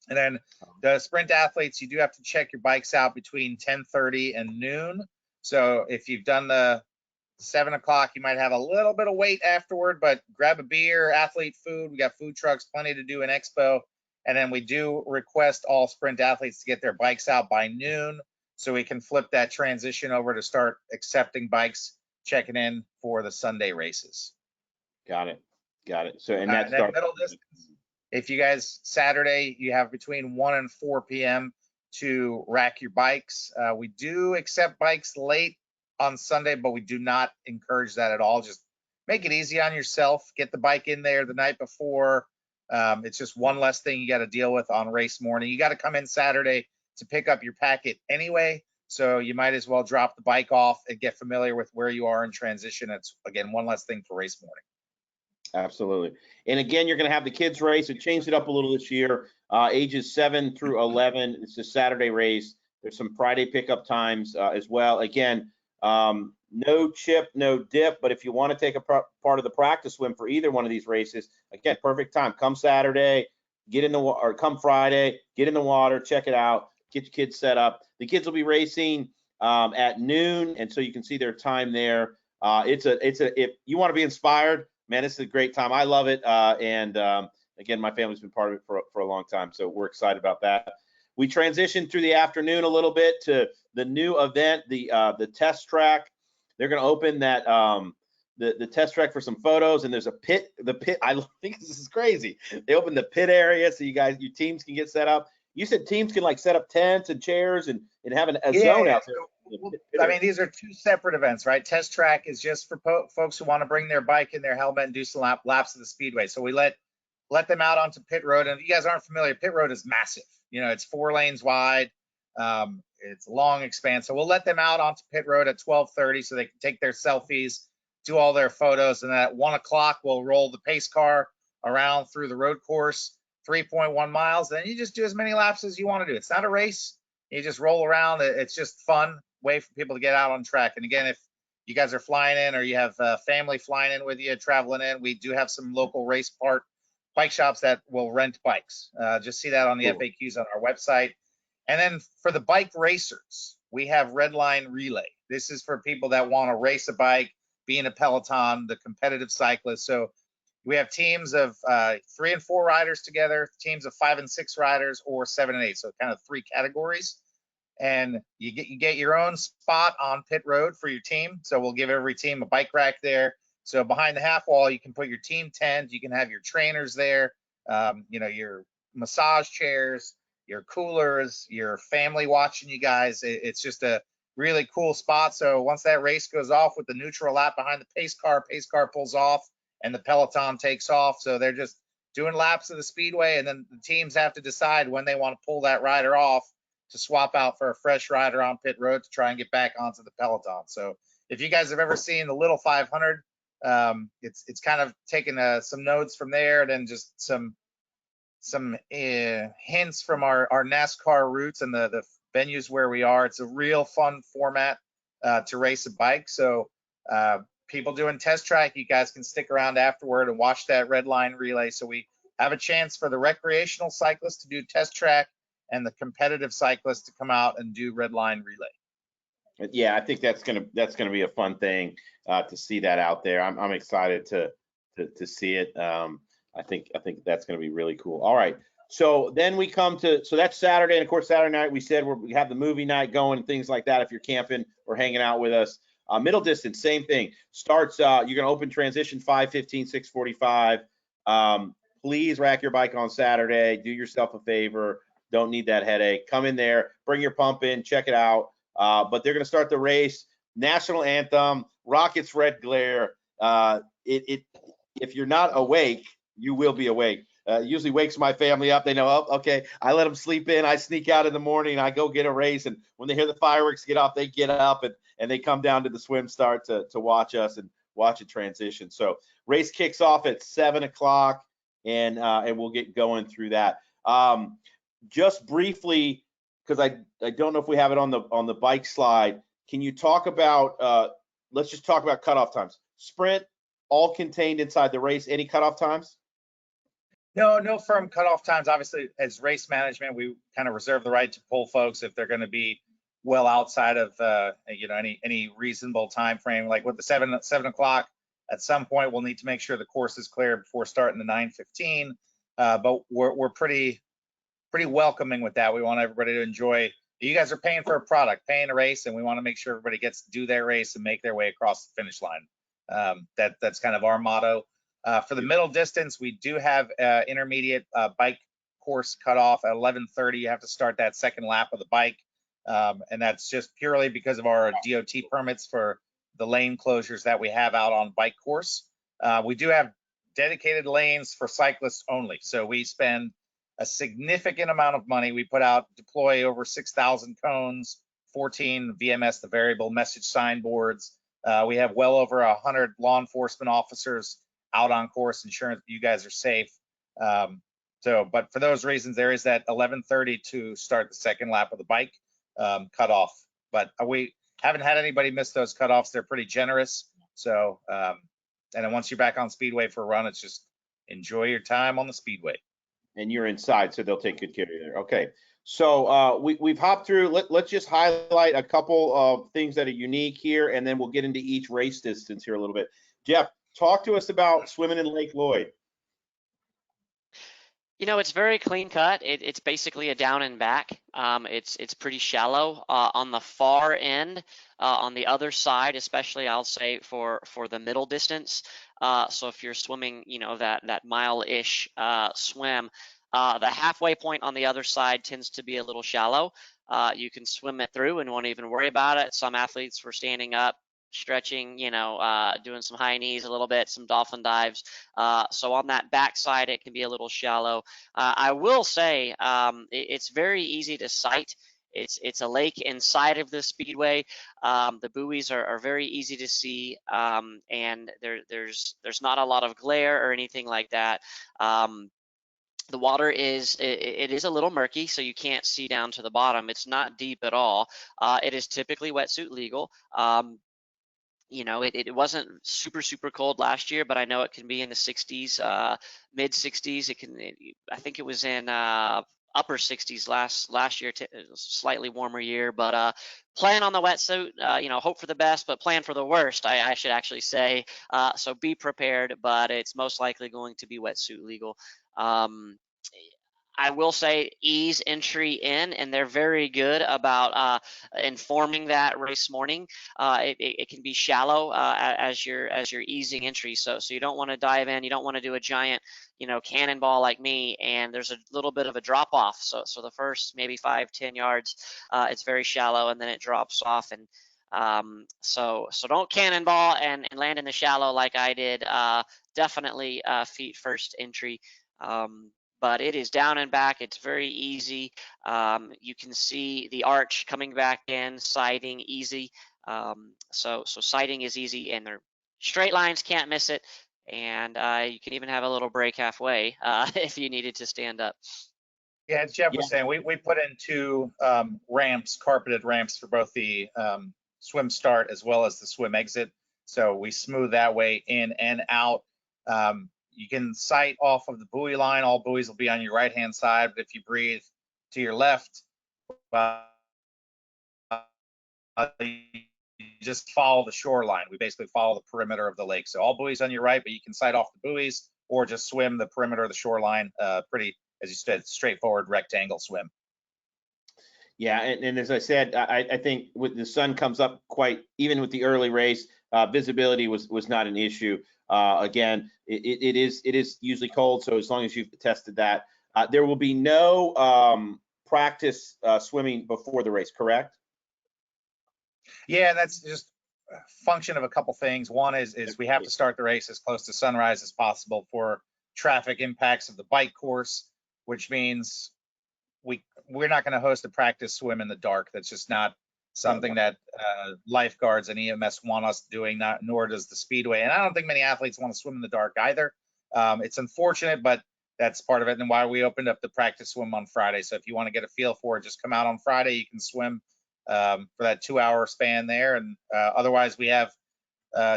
And then the sprint athletes, you do have to check your bikes out between 10:30 and noon. So if you've done the 7 o'clock, you might have a little bit of wait afterward, but grab a beer, athlete food. We got food trucks, plenty to do in Expo. And then we do request all sprint athletes to get their bikes out by noon, so we can flip that transition over to start accepting bikes, checking in for the Sunday races. Got it. So, and that's middle distance. If you guys, Saturday, you have between 1 and 4 p.m. to rack your bikes. We do accept bikes late on Sunday, but we do not encourage that at all. Just make it easy on yourself. Get the bike in there the night before. It's just one less thing you got to deal with on race morning. You got to come in Saturday to pick up your packet anyway, so you might as well drop the bike off and get familiar with where you are in transition. It's, again, one less thing for race morning. Absolutely. And again, you're going to have the kids race. It changed it up a little this year. Ages 7 through 11. It's a Saturday race. There's some Friday pickup times as well. Again, no chip, no dip. But if you want to take a part of the practice swim for either one of these races, again, perfect time. Come Saturday, get in the water, or come Friday, get in the water, check it out, get your kids set up. The kids will be racing at noon, and so you can see their time there. If you want to be inspired, man, this is a great time. I love it. Again, my family's been part of it for a long time, so we're excited about that. We transitioned through the afternoon a little bit to the new event, the test track. They're going to open that the test track for some photos, and there's a pit. The pit. I think this is crazy. They opened the pit area so your teams can get set up. You said teams can like set up tents and chairs and have a zone out there. I mean, these are 2 separate events, right? Test track is just for folks who want to bring their bike and their helmet and do some laps of the speedway. So we let them out onto pit road. And if you guys aren't familiar, pit road is massive. You know, it's 4 lanes wide. It's a long expanse. So we'll let them out onto pit road at 12:30 so they can take their selfies, do all their photos. And then at 1 o'clock, we'll roll the pace car around through the road course, 3.1 miles. Then you just do as many laps as you want to do. It's not a race. You just roll around. It's just fun way for people to get out on track. And again, if you guys are flying in or you have family flying in with you, traveling in, we do have some local race bike shops that will rent bikes. Just see that on the FAQs on our website. And then for the bike racers, we have Redline Relay. This is for people that want to race a bike, be in a peloton, the competitive cyclists. So we have teams of 3 and 4 riders together, teams of 5 and 6 riders, or 7 and 8. So kind of 3 categories. And you get your own spot on pit road for your team. So we'll give every team a bike rack there. So behind the half wall, you can put your team tent. You can have your trainers there, your massage chairs, your coolers, your family watching you guys. It's just a really cool spot. So once that race goes off with the neutral lap behind the pace car pulls off and the peloton takes off. So they're just doing laps of the speedway, and then the teams have to decide when they want to pull that rider off to swap out for a fresh rider on pit road to try and get back onto the peloton. So if you guys have ever seen the Little 500, it's kind of taken some notes from there, and then just some hints from our NASCAR routes and the venues where we are. It's a real fun format to race a bike. So people doing test track, you guys can stick around afterward and watch that Redline Relay. So we have a chance for the recreational cyclists to do test track and the competitive cyclists to come out and do Redline Relay. Yeah, I think that's gonna be a fun thing to see that out there. I'm excited to see it. I think that's gonna be really cool. All right, So then we come to, so that's Saturday, and of course Saturday night we said we have the movie night going and things like that if you're camping or hanging out with us. Middle distance, same thing. Starts, you're going to open transition 5:15, 6:45. Please rack your bike on Saturday. Do yourself a favor. Don't need that headache. Come in there, bring your pump in, check it out. But they're going to start the race. National anthem, Rockets Red Glare. If you're not awake, you will be awake. Usually wakes my family up. They know, oh, okay, I let them sleep in. I sneak out in the morning. I go get a race. And when they hear the fireworks get off, they get up and they come down to the swim start to watch us and watch it transition. So race kicks off at 7 o'clock, and we'll get going through that. Just briefly, because I don't know if we have it on the bike slide. Can you talk about, let's just talk about cutoff times. Sprint, all contained inside the race. Any cutoff times? No firm cutoff times. Obviously, as race management, we kind of reserve the right to pull folks if they're going to be well outside of any reasonable time frame. Like with the 7 o'clock, at some point we'll need to make sure the course is clear before starting the 9:15. But we're pretty welcoming with that. We want everybody to enjoy. You guys are paying for a product, paying a race, and we want to make sure everybody gets to do their race and make their way across the finish line. That's kind of our motto. For the middle distance, we do have intermediate bike course cutoff at 11:30. You have to start that second lap of the bike, and that's just purely because of our DOT permits for the lane closures that we have out on bike course. We do have dedicated lanes for cyclists only, so we spend a significant amount of money. We deploy over 6,000 cones, 14 VMS, the variable message signboards. We have well over 100 law enforcement officers out on course, ensuring that you guys are safe. But for those reasons, there is that 11:30 to start the second lap of the bike cutoff. But we haven't had anybody miss those cutoffs. They're pretty generous. So, and then once you're back on Speedway for a run, it's just enjoy your time on the Speedway. And you're inside, so they'll take good care of you there. Okay. So we've hopped through. Let's just highlight a couple of things that are unique here, and then we'll get into each race distance here a little bit. Jeff, talk to us about swimming in Lake Lloyd. It's very clean cut. It's basically a down and back. It's pretty shallow on the far end. On the other side, especially, I'll say for the middle distance. So if you're swimming, that mile-ish swim, the halfway point on the other side tends to be a little shallow. You can swim it through and won't even worry about it. Some athletes were standing up, stretching, doing some high knees a little bit, some dolphin dives. So on that backside, it can be a little shallow. I will say it's very easy to sight. It's a lake inside of the speedway. The buoys are very easy to see, and there's not a lot of glare or anything like that. The water is a little murky, so you can't see down to the bottom. It's not deep at all. It is typically wetsuit legal. It wasn't super cold last year, but I know it can be in the 60s, mid 60s. I think it was in upper 60s last year. It was a slightly warmer year, but plan on the wetsuit. Hope for the best, but plan for the worst. I should actually say. So be prepared, but it's most likely going to be wetsuit legal. I will say ease entry in, and they're very good about informing that race morning. It can be shallow as you're easing entry, so you don't want to dive in. You don't want to do a giant, cannonball like me, and there's a little bit of a drop off. So the first maybe 5-10 yards, it's very shallow, and then it drops off. And so don't cannonball and land in the shallow like I did. Definitely feet first entry. But it is down and back. It's very easy. You can see the arch coming back in, sighting easy. So sighting is easy, and they're straight lines, can't miss it. And you can even have a little break halfway if you needed to stand up. Yeah, as Jeff was saying, we put in 2 ramps, carpeted ramps for both the swim start as well as the swim exit. So we smooth that way in and out. You can sight off of the buoy line. All buoys will be on your right-hand side, but if you breathe to your left, you just follow the shoreline. We basically follow the perimeter of the lake. So all buoys on your right, but you can sight off the buoys or just swim the perimeter of the shoreline. Pretty as you said, straightforward rectangle swim. Yeah, and as I said, I think with the sun comes up quite, even with the early race, visibility was not an issue. Again, it is usually cold, so as long as you've tested that, there will be no practice swimming before the race, correct? Yeah, that's just a function of a couple things. One is we have to start the race as close to sunrise as possible for traffic impacts of the bike course, which means we're not going to host a practice swim in the dark. That's just not something that lifeguards and EMS want us doing, nor does the Speedway. And I don't think many athletes want to swim in the dark either. It's unfortunate, but that's part of it, and why we opened up the practice swim on Friday. So if you want to get a feel for it, just come out on Friday. You can swim for that 2-hour span there. And otherwise, we have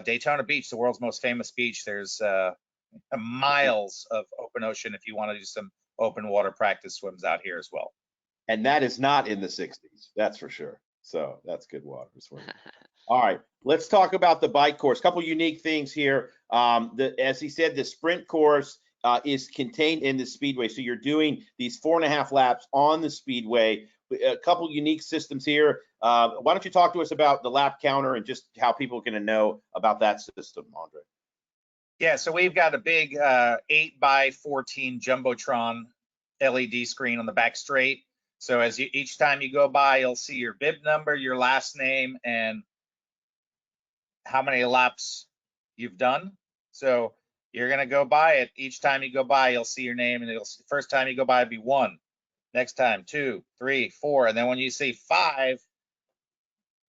Daytona Beach, the world's most famous beach. There's miles of open ocean if you want to do some open water practice swims out here as well. And that is not in the 60s, that's for sure. So that's good water swimming. All right, let's talk about the bike course. Couple unique things here. As he said, the sprint course is contained in the Speedway. So you're doing these 4.5 laps on the Speedway. A couple unique systems here. Why don't you talk to us about the lap counter and just how people are going to know about that system, Andre? Yeah, so we've got a big 8x14 Jumbotron LED screen on the back straight. So as each time you go by, you'll see your bib number, your last name, and how many laps you've done. So you're going to go by it. Each time you go by, you'll see your name, and first time you go by, it'll be 1. Next time, 2, 3, 4. And then when you see 5,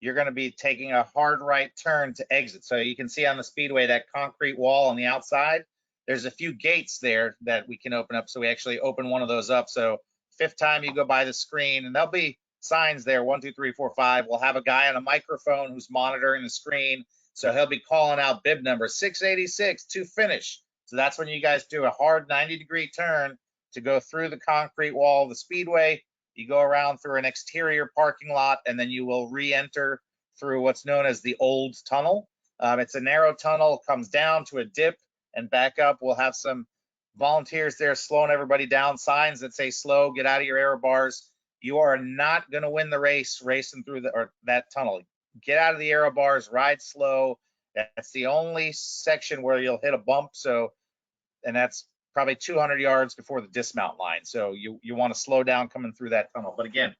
you're going to be taking a hard right turn to exit. So you can see on the Speedway that concrete wall on the outside, there's a few gates there that we can open up. So we actually open one of those up. So 5th time you go by the screen, and there'll be signs there, 1, 2, 3, 4, 5. We'll have a guy on a microphone who's monitoring the screen. So he'll be calling out bib number 686 to finish. So that's when you guys do a hard 90-degree turn to go through the concrete wall of the Speedway. You go around through an exterior parking lot, and then you will re-enter through what's known as the old tunnel. It's a narrow tunnel, comes down to a dip and back up. We'll have some volunteers there slowing everybody down, signs that say slow, get out of your error bars. You are not going to win the race racing through that tunnel. Get out of the arrow bars, ride slow. That's the only section where you'll hit a bump. And that's probably 200 yards before the dismount line. So you want to slow down coming through that tunnel. But again,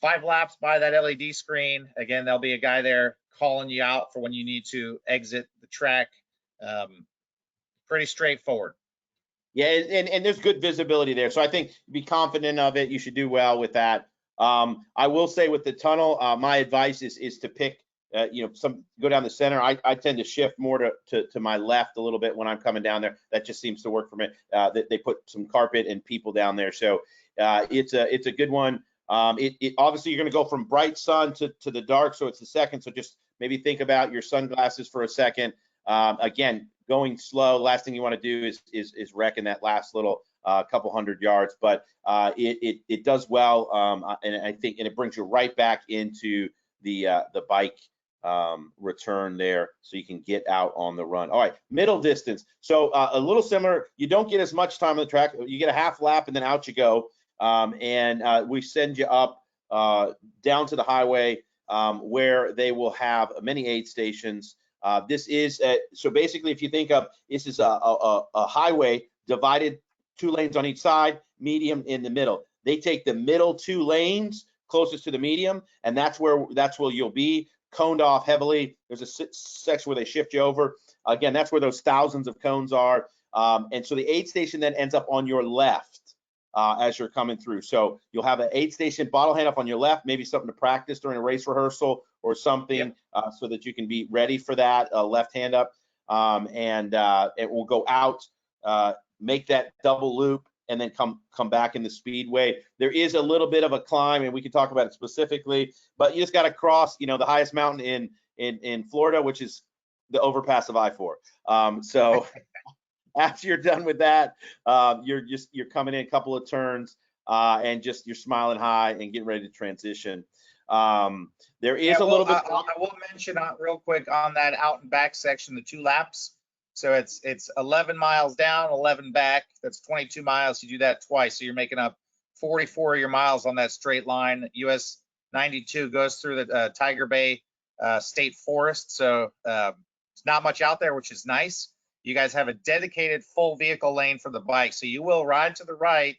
5 laps by that LED screen. Again, there'll be a guy there calling you out for when you need to exit the track. Pretty straightforward. Yeah, and there's good visibility there. So I think be confident of it. You should do well with that. I will say with the tunnel, my advice is to pick, go down the center. I tend to shift more to my left a little bit when I'm coming down there. That just seems to work for me. They put some carpet and people down there. So it's a good one. Obviously you're going to go from bright sun to the dark. So it's the second. So just maybe think about your sunglasses for a second. Again, going slow. Last thing you want to do is wreck in that last little couple hundred yards, but it does well, and I think it brings you right back into the bike return there, so you can get out on the run. All right, middle distance. So a little similar. You don't get as much time on the track. You get a half lap and then out you go, and we send you up down to the highway where they will have many aid stations. This is so basically, if you think of this is a highway divided 2 lanes on each side, medium in the middle. They take the middle 2 lanes closest to the medium, and that's where you'll be coned off heavily. There's a section where they shift you over. Again, that's where those thousands of cones are. And so the aid station then ends up on your left as you're coming through. So you'll have an aid station bottle hand up on your left, maybe something to practice during a race rehearsal or something, so that you can be ready for that left hand up. And it will go out, make that double loop, and then come back in the Speedway. There is a little bit of a climb, and we can talk about it specifically, but you just got to cross, the highest mountain in Florida, which is the overpass of I-4. So after you're done with that, you're coming in a couple of turns, and you're smiling high and getting ready to transition. There is a little bit. I will mention real quick on that out and back section, the 2 laps. So it's 11 miles down, 11 back. That's 22 miles. You do that twice, so you're making up 44 of your miles on that straight line. US 92 goes through the Tiger Bay State Forest, so it's not much out there, which is nice. You guys have a dedicated full vehicle lane for the bike, so you will ride to the right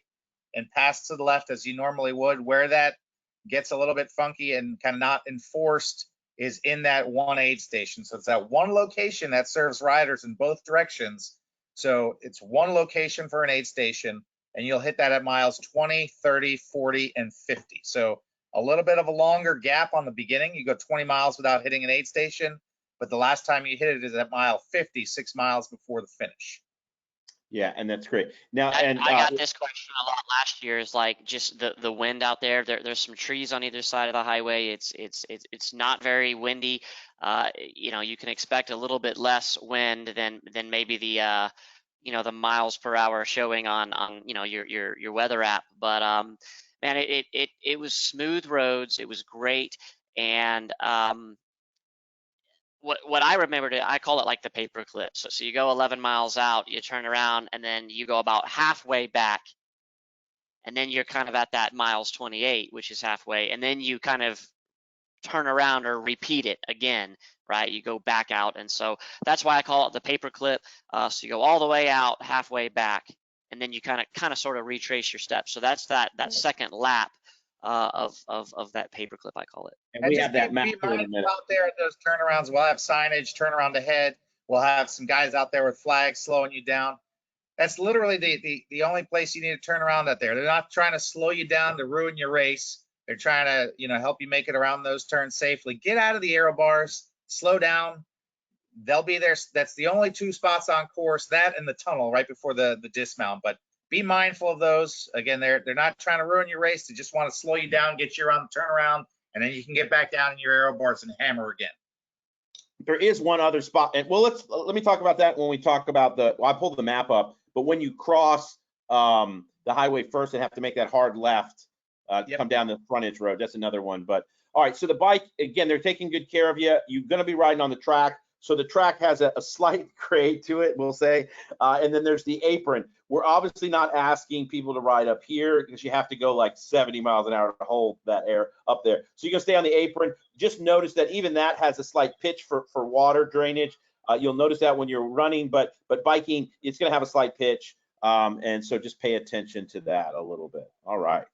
and pass to the left as you normally would. Where that gets a little bit funky and kind of not enforced is in that one aid station. So it's that one location that serves riders in both directions. So it's one location for an aid station, and you'll hit that at miles 20, 30, 40, and 50. So a little bit of a longer gap on the beginning. You go 20 miles without hitting an aid station, but the last time you hit it is at mile 50, 6 miles before the finish. Yeah, and that's great. Now, I and got this question a lot last year. Is like just the wind out there. There's some trees on either side of the highway. It's not very windy. You know, you can expect a little bit less wind than maybe the you know, the miles per hour showing on you know, your weather app. But man, it was smooth roads. It was great. And what I remembered, I call it like the paperclip. So you go 11 miles out, you turn around, and then you go about halfway back, and then you're kind of at that miles 28, which is halfway, and then you kind of turn around or repeat it again, right? You go back out, and so that's why I call it the paperclip. So you go all the way out, halfway back, and then you kind of sort of retrace your steps. So that's that second lap of that paperclip, I call it. and we have that map be here in a mindful minute. out there at those turnarounds. We'll have signage, turn around ahead. We'll have some guys out there with flags slowing you down. That's literally the only place you need to turn around out there. They're not trying to slow you down to ruin your race. They're trying to, you know, help you make it around those turns safely. Get out of the aero bars, slow down. They'll be there. That's the only two spots on course, that and the tunnel right before the dismount. But be mindful of those. Again, they're not trying to ruin your race. They just want to slow you down, get you around the turnaround, and then you can get back down in your aero bars and hammer again. There is one other spot, and well, let me talk about that when we talk about the. Well, I pulled the map up, but when you cross the highway first and have to make that hard left, come down the frontage road. That's another one. But all right, so the bike, again, they're taking good care of you. You're going to be riding on the track. So the track has a slight grade to it, we'll say. And then there's the apron. We're obviously not asking people to ride up here because you have to go like 70 miles an hour to hold that air up there. So you're going to stay on the apron. Just notice that even that has a slight pitch for water drainage. You'll notice that when you're running, but biking, it's going to have a slight pitch. And so just pay attention to that a little bit. All right.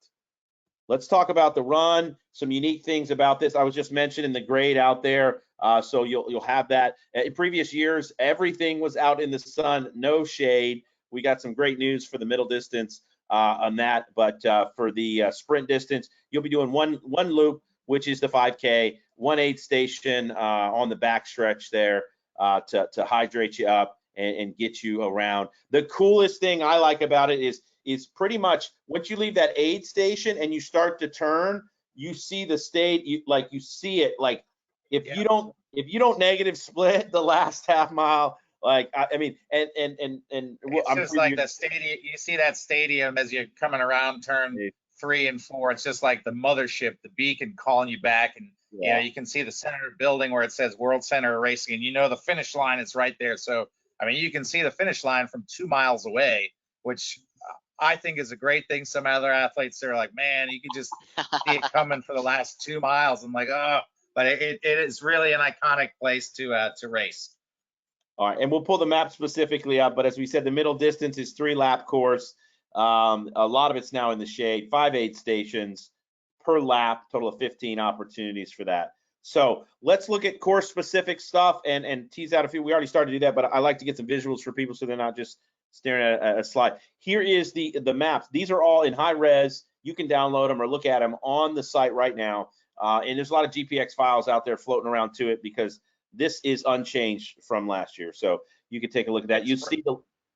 Let's talk about the run. Some unique things about this. I was just mentioning the grade out there. So you'll have that. In previous years, everything was out in the sun, no shade. We got some great news for the middle distance on that. But for the sprint distance, you'll be doing one loop, which is the 5K, one aid station on the back stretch there to hydrate you up and get you around. The coolest thing I like about it is pretty much once you leave that aid station and you start to turn, you see the state, you see it. Like if you don't negative split the last half mile, like I mean, and it's I'm just like the stadium. You see that stadium as you're coming around turn 3 and 4. It's just like the mothership, the beacon calling you back, and you know, you can see the center building where it says World Center of Racing, and you know the finish line is right there. So I mean, you can see the finish line from 2 miles away, which I think is a great thing. Some other athletes, they're like, man, you can just see it coming for the last 2 miles. I'm like, oh, but it is really an iconic place to race. All right, and we'll pull the map specifically up, but as we said, the middle distance is 3-lap course. A lot of it's now in the shade, 5 aid stations per lap, total of 15 opportunities for that. So let's look at course specific stuff and tease out a few. We already started to do that, but I like to get some visuals for people so they're not just staring at a slide. Here is the maps. These are all in high res. You can download them or look at them on the site right now. And there's a lot of GPX files out there floating around to it because this is unchanged from last year. So you can take a look at that. You see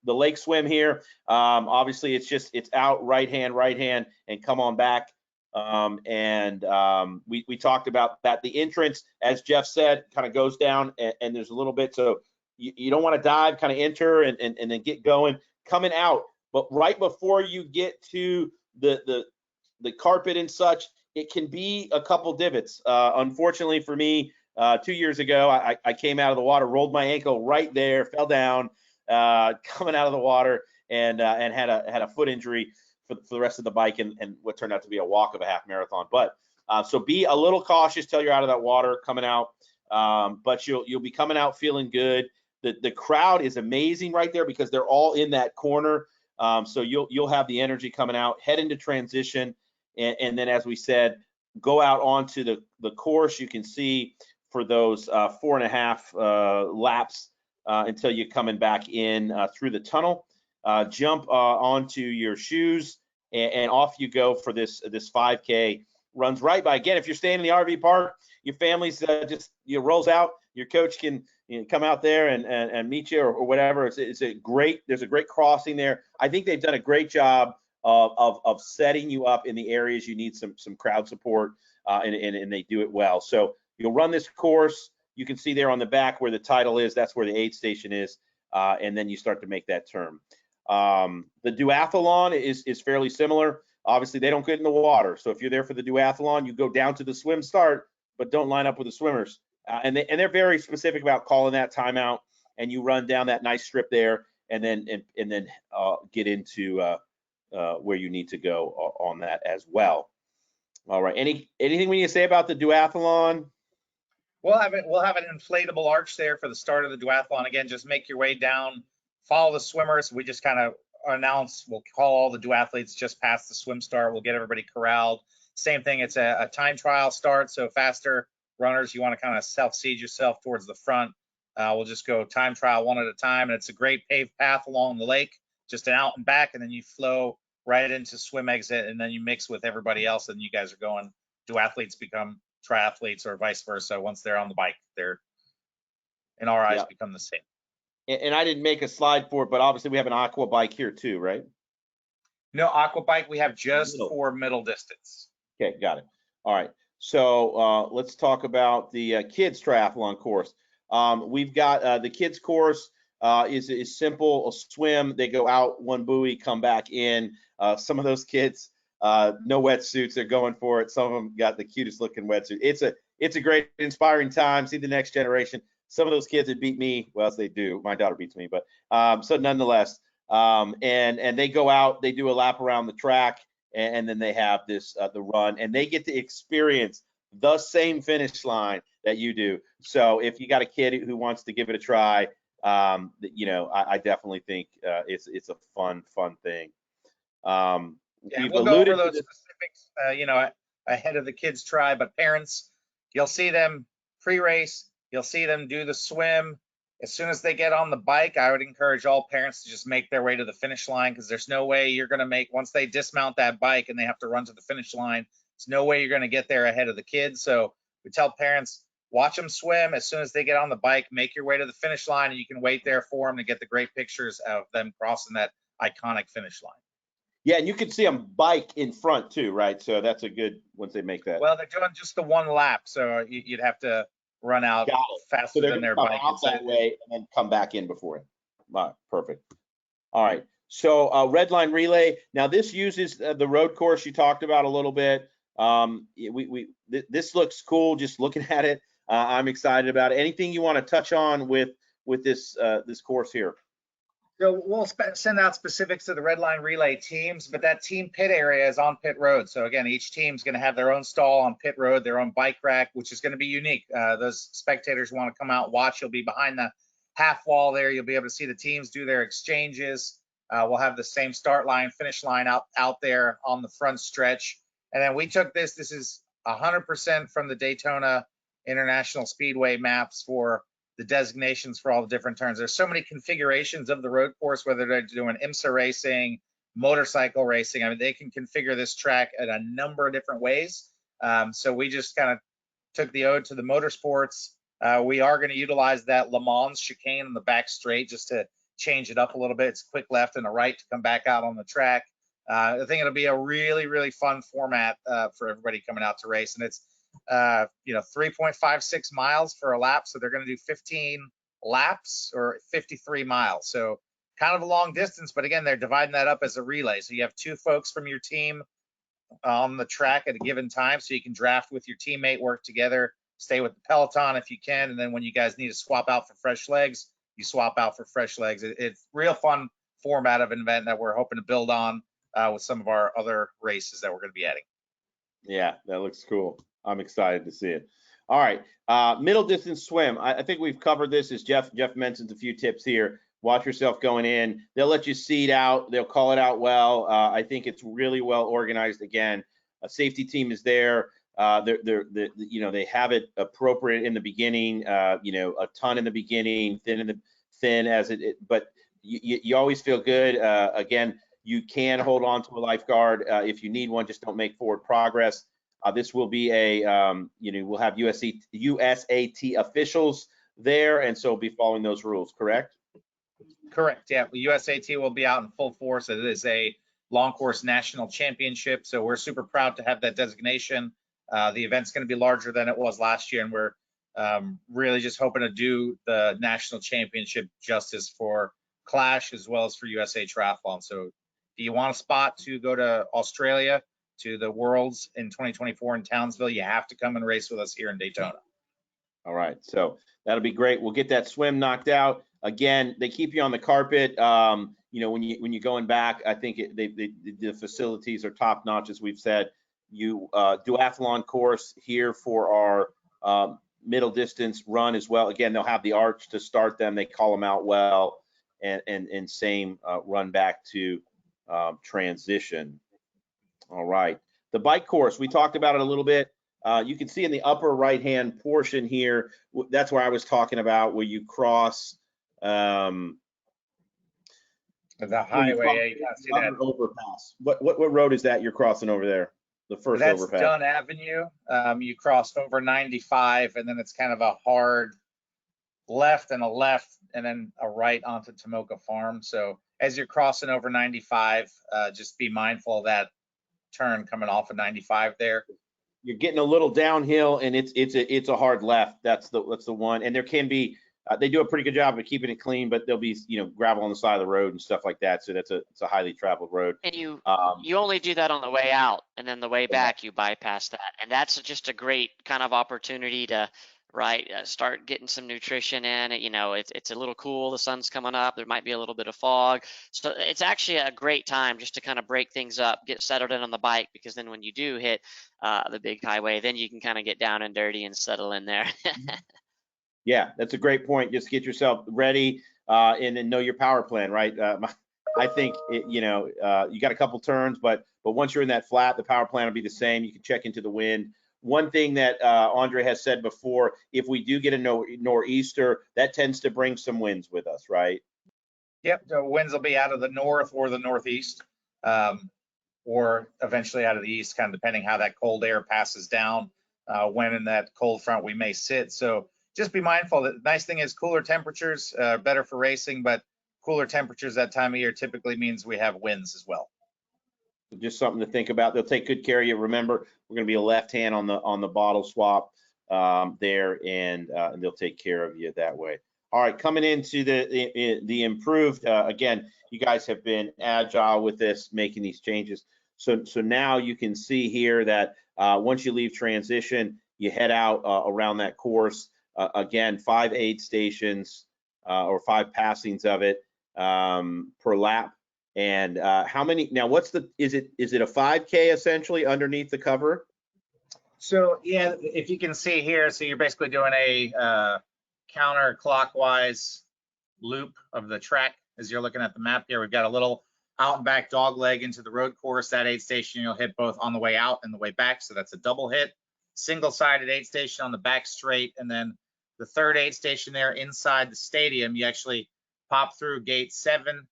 the lake swim here. Obviously, it's out right hand, and come on back. We talked about that. The entrance, as Jeff said, kind of goes down, and there's a little bit. So you don't want to dive, kind of enter and then get going, coming out. But right before you get to the carpet and such, it can be a couple divots. Unfortunately for me, 2 years ago. I came out of the water, rolled my ankle right there, fell down, coming out of the water, and had a foot injury for the rest of the bike, and what turned out to be a walk of a half marathon. But so be a little cautious till you're out of that water coming out, but you'll be coming out feeling good. The crowd is amazing right there because they're all in that corner. So you'll have the energy coming out, head into transition, and then, as we said, go out onto the course. You can see for those 4.5 laps until you're coming back in through the tunnel. Jump onto your shoes, and off you go for this 5K. Runs right by. Again, if you're staying in the RV park, your family's just rolls out. Your coach can come out there and meet you or whatever. There's a great crossing there. I think they've done a great job of setting you up in the areas you need some crowd support, and they do it well. So you'll run this course. You can see there on the back where the title is. That's where the aid station is, and then you start to make that turn. The duathlon is fairly similar. Obviously, they don't get in the water. So if you're there for the duathlon, you go down to the swim start, but don't line up with the swimmers. And they're very specific about calling that timeout, and you run down that nice strip there, and then get into where you need to go on that as well. All right. Anything we need to say about the duathlon? We'll have an inflatable arch there for the start of the duathlon. Again, just make your way down, follow the swimmers. We just kind of we'll call all the duathletes just past the swim start. We'll get everybody corralled. Same thing, it's a time trial start, so faster runners, you want to kind of self-seed yourself towards the front. We'll just go time trial one at a time, and it's a great paved path along the lake, just an out and back, and then you flow right into swim exit, and then you mix with everybody else, and you guys are going. Duathletes become triathletes, or vice versa. Once they're on the bike, they're, in our eyes, become the same. And I didn't make a slide for it, but obviously we have an aqua bike here too, right? No, aqua bike we have just for middle distance. Okay, got it. All right. So let's talk about the kids triathlon course. We've got the kids course is simple, a swim. They go out one buoy, come back in. Some of those kids, no wetsuits, they're going for it. Some of them got the cutest looking wetsuit. It's a great, inspiring time. See the next generation. Some of those kids that beat me, well, they do. My daughter beats me, but so nonetheless, and they go out, they do a lap around the track, and then they have this the run, and they get to experience the same finish line that you do. So if you got a kid who wants to give it a try, I definitely think it's a fun thing. We'll go over those specifics, ahead of the kids try, but parents, you'll see them pre-race. You'll see them do the swim. As soon as they get on the bike, I would encourage all parents to just make their way to the finish line, because there's no way you're going to once they dismount that bike and they have to run to the finish line, there's no way you're going to get there ahead of the kids. So we tell parents, watch them swim. As soon as they get on the bike, make your way to the finish line, and you can wait there for them to get the great pictures of them crossing that iconic finish line. Yeah, and you can see them bike in front too, right? So that's a good, once they make that. Well, they're doing just the one lap, so you'd have to run out faster than their bike. Out that way and then come back in before it. Right, perfect. All right. So red line relay. Now this uses the road course you talked about a little bit. This looks cool just looking at it. I'm excited about it. Anything you want to touch on with this this course here? So we'll send out specifics to the red line relay teams, but that team pit area is on pit road. So again, each team's going to have their own stall on pit road, their own bike rack, which is going to be unique. Those spectators want to come out and watch. You'll be behind the half wall there. You'll be able to see the teams do their exchanges. We'll have the same start line, finish line out there on the front stretch. And then we took this is 100% from the Daytona International Speedway maps for the designations for all the different turns. There's so many configurations of the road course, whether they're doing IMSA racing, motorcycle racing. I mean, they can configure this track in a number of different ways. So we just kind of took the ode to the motorsports. We are going to utilize that Le Mans chicane in the back straight just to change it up a little bit. It's a quick left and a right to come back out on the track. I think it'll be a really, really fun format for everybody coming out to race. And it's 3.56 miles for a lap, so they're going to do 15 laps or 53 miles, so kind of a long distance, but again, they're dividing that up as a relay, so you have 2 folks from your team on the track at a given time, so you can draft with your teammate, work together. stay with the Peloton if you can, and then when you guys need to swap out for fresh legs, you swap out for fresh legs. It's real fun format of an event that we're hoping to build on with some of our other races that we're going to be adding. Yeah, that looks cool. I'm excited to see it. All right, middle distance swim. I think we've covered this, as Jeff mentions a few tips here. Watch yourself going in. They'll let you seed out. They'll call it out well. I think it's really well organized. Again, a safety team is there. They have it appropriate in the beginning. A ton in the beginning, thin as it. But you always feel good. Again, you can hold on to a lifeguard if you need one. Just don't make forward progress. This will be we'll have USAT officials there, and so we'll be following those rules. Correct? Correct. Yeah, USAT will be out in full force. It is a long course national championship, so we're super proud to have that designation. The event's going to be larger than it was last year, and we're really just hoping to do the national championship justice for Clash as well as for USA Triathlon. So if you want a spot to go to Australia to the Worlds in 2024 in Townsville, you have to come and race with us here in Daytona. All right, so that'll be great. We'll get that swim knocked out. Again, they keep you on the carpet. When you're going back, I think the facilities are top notch, as we've said. You duathlon course here for our middle distance run as well. Again, they'll have the arch to start them. They call them out well, and same run back to transition. All right, the bike course, we talked about it a little bit. You can see in the upper right-hand portion here, that's where I was talking about, where you cross the highway. You can see that overpass. What road is that you're crossing over there? The first That's overpass. Dunn Avenue. You cross over 95, and then it's kind of a hard left, and then a right onto Tomoka Farm. So as you're crossing over 95, just be mindful of that turn coming off of 95 there. You're getting a little downhill, and it's a hard left. That's the one. And there can be they do a pretty good job of keeping it clean, but there'll be gravel on the side of the road and stuff like that. So it's a highly traveled road. And you only do that on the way out, and then the way back you bypass that. And that's just a great kind of opportunity to start getting some nutrition in. It's a little cool. The sun's coming up. There might be a little bit of fog. So it's actually a great time just to kind of break things up, get settled in on the bike, because then when you do hit the big highway, then you can kind of get down and dirty and settle in there. Yeah, that's a great point. Just get yourself ready and then know your power plan, right? I think you got a couple turns, but once you're in that flat, the power plan will be the same. You can check into the wind. One thing that Andre has said before, if we do get a nor'easter, that tends to bring some winds with us, right? Yep, the winds will be out of the north or the northeast, or eventually out of the east, kind of depending how that cold air passes down, when in that cold front we may sit. So just be mindful. The nice thing is cooler temperatures, better for racing, but cooler temperatures that time of year typically means we have winds as well. Just something to think about. They'll take good care of you. Remember, we're going to be a left hand on the bottle swap there, and they'll take care of you that way. All right, coming into the improved. Again, you guys have been agile with this, making these changes. So now you can see here that once you leave transition, you head out around that course. Again, 5 aid stations or 5 passings of it per lap. And how many? Now, is it a 5K essentially underneath the cover? So yeah, if you can see here, so you're basically doing a counterclockwise loop of the track as you're looking at the map here. We've got a little out and back dog leg into the road course. That aid station you'll hit both on the way out and the way back, so that's a double hit. Single-sided aid station on the back straight, and then the third aid station there inside the stadium. You actually pop through gate 7.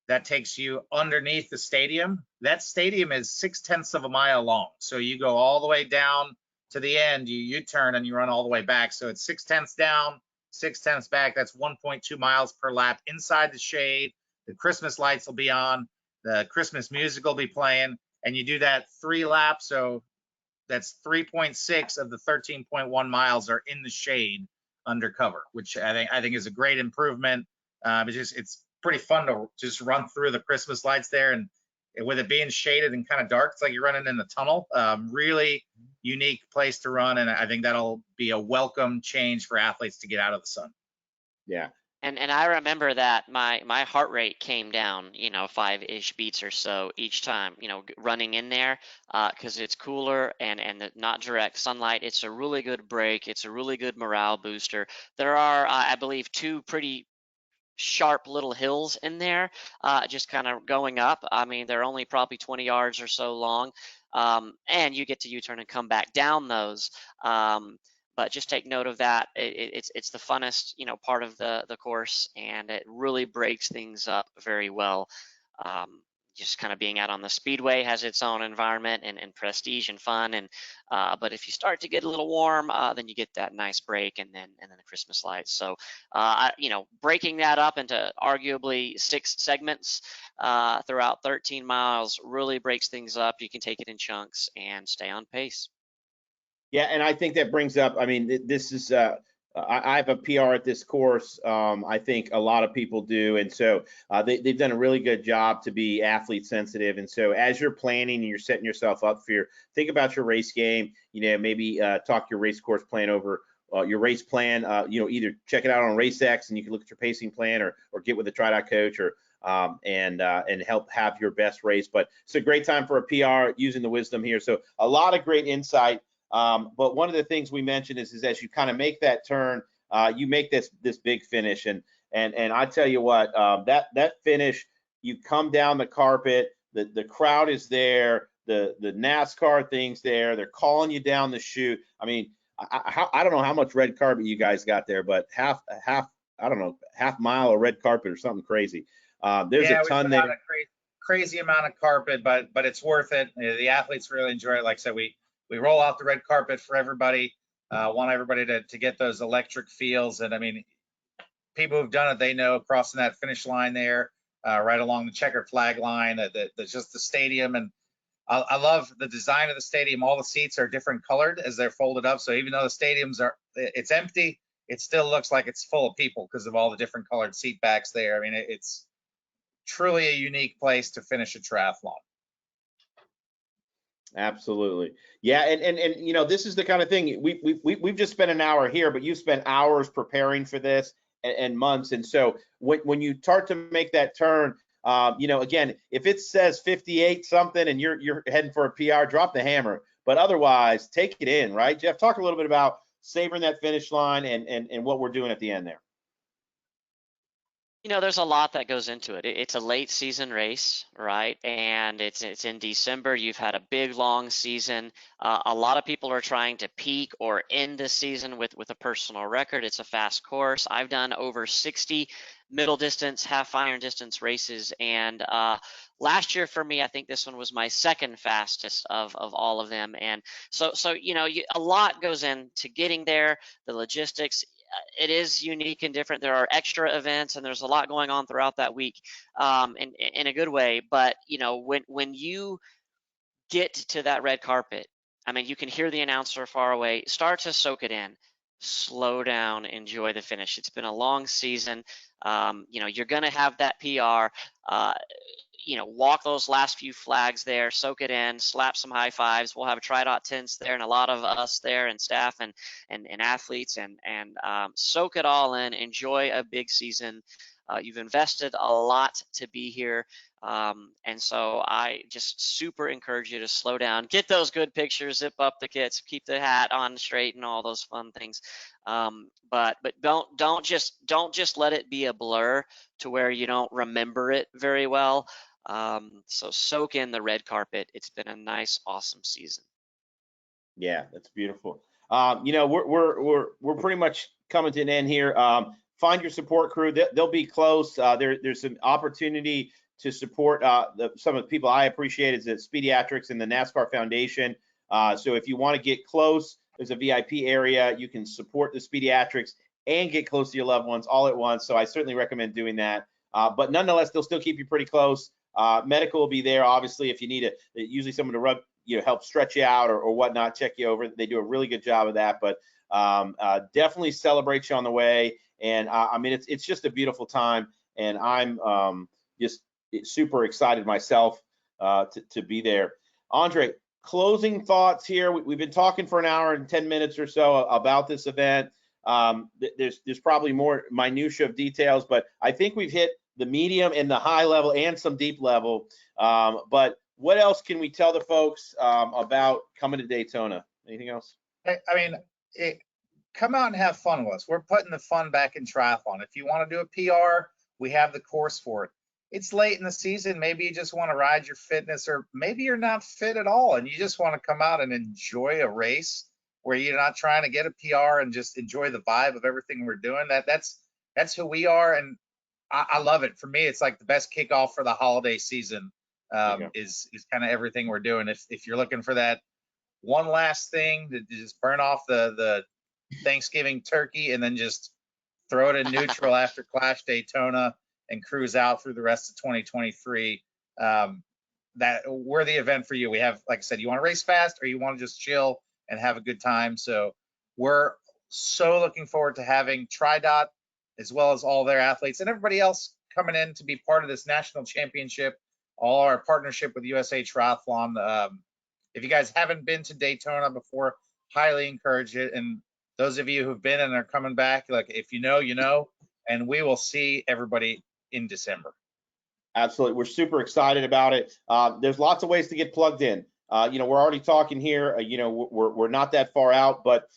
That takes you underneath the stadium. That stadium is 0.6 of a mile long. So you go all the way down to the end, you U-turn, and you run all the way back. So it's 0.6 down, 0.6 back. That's 1.2 miles per lap inside the shade. The Christmas lights will be on. The Christmas music will be playing. And you do that 3 laps. So that's 3.6 of the 13.1 miles are in the shade undercover, which I think is a great improvement. It's pretty fun to just run through the Christmas lights there, and with it being shaded and kind of dark, it's like you're running in the tunnel. Really unique place to run, and I think that'll be a welcome change for athletes to get out of the sun. Yeah. And I remember that my heart rate came down, 5-ish beats or so each time, running in there, because it's cooler and not direct sunlight. It's a really good break. It's a really good morale booster. There are, I believe, two pretty sharp little hills in there, just kind of going up. I mean, they're only probably 20 yards or so long, and you get to U-turn and come back down those. But just take note of that. It's the funnest, part of the course, and it really breaks things up very well. Just kind of being out on the speedway has its own environment and prestige and fun, and but if you start to get a little warm, then you get that nice break, and then the Christmas lights. So breaking that up into arguably 6 segments throughout 13 miles really breaks things up. You can take it in chunks and stay on pace. Yeah, and I think that brings up, I mean, this is, I have a PR at this course. I think a lot of people do. And so they've done a really good job to be athlete sensitive. And so as you're planning and you're setting yourself up for think about your race game, maybe talk your race course plan over your race plan, either check it out on RaceX and you can look at your pacing plan or get with a TriDot coach or and help have your best race. But it's a great time for a PR using the wisdom here. So a lot of great insight. But one of the things we mentioned is as you kind of make that turn, you make this big finish, and I tell you what, that finish, you come down the carpet, the crowd is there, the NASCAR thing's there, they're calling you down the chute. I mean, I don't know how much red carpet you guys got there, but half I don't know, half mile of red carpet or something crazy. There's a ton there. A crazy amount of carpet, but it's worth it. The athletes really enjoy it. Like I said, we roll out the red carpet for everybody. Want everybody to get those electric feels. And I mean, people who've done it, they know crossing that finish line there, right along the checkered flag line, just the stadium. And I love the design of the stadium. All the seats are different colored as they're folded up. So even though the it's empty, it still looks like it's full of people because of all the different colored seat backs there. I mean, it's truly a unique place to finish a triathlon. Absolutely. Yeah, and this is the kind of thing we've just spent an hour here, but you've spent hours preparing for this and months. And so when you start to make that turn, again, if it says 58 something and you're heading for a PR, drop the hammer. But otherwise, take it in, right? Jeff, talk a little bit about savoring that finish line and what we're doing at the end there. There's a lot that goes into it. It's a late season race, right? And it's in December. You've had a big, long season. A lot of people are trying to peak or end the season with a personal record. It's a fast course. I've done over 60 middle distance, half iron distance races. And last year for me, I think this one was my second fastest of all of them. And so a lot goes into getting there, the logistics. It is unique and different. There are extra events and there's a lot going on throughout that week, in a good way. But when you get to that red carpet, I mean, you can hear the announcer far away. Start to soak it in. Slow down. Enjoy the finish. It's been a long season. You're gonna have that PR. Walk those last few flags there, soak it in, slap some high fives. We'll have a TriDot tents there and a lot of us there and staff and athletes and soak it all in. Enjoy a big season. You've invested a lot to be here. And so I just super encourage you to slow down, get those good pictures, zip up the kits, keep the hat on straight and all those fun things. But don't just let it be a blur to where you don't remember it very well. So soak in the red carpet. It's been a nice, awesome season. Yeah, that's beautiful. We're pretty much coming to an end here. Find your support crew. They'll be close. There's some opportunity to support some of the people I appreciate is the Speediatrics and the NASCAR Foundation. So if you want to get close, there's a VIP area. You can support the Speediatrics and get close to your loved ones all at once. So I certainly recommend doing that. But nonetheless, they'll still keep you pretty close. Medical will be there, obviously, if you need usually someone to help stretch you out or whatnot, check you over. They do a really good job of that. But definitely celebrate you on the way. And I mean, it's just a beautiful time. And I'm just super excited myself to be there. Andre, closing thoughts here. We've been talking for an hour and 10 minutes or so about this event. There's probably more minutia of details, but I think we've hit the medium and the high level and some deep level. But what else can we tell the folks about coming to Daytona? Anything else? I mean, come out and have fun with us. We're putting the fun back in triathlon. If you want to do a PR, we have the course for it. It's late in the season. Maybe you just want to ride your fitness, or maybe you're not fit at all and you just want to come out and enjoy a race where you're not trying to get a PR and just enjoy the vibe of everything we're doing. That's who we are, and I love it. For me, it's like the best kickoff for the holiday season. Is kind of everything we're doing. If you're looking for that one last thing to just burn off the Thanksgiving turkey and then just throw it in neutral after Clash Daytona and cruise out through the rest of 2023, that we're the event for you. We have, like I said, you want to race fast or you want to just chill and have a good time. So we're so looking forward to having TriDot as well as all their athletes and everybody else coming in to be part of this national championship, all our partnership with USA Triathlon. If you guys haven't been to Daytona before, highly encourage it. And those of you who've been and are coming back, like, if you know, you know, and we will see everybody in December. Absolutely. We're super excited about it. There's lots of ways to get plugged in. We're already talking here, we're not that far out, but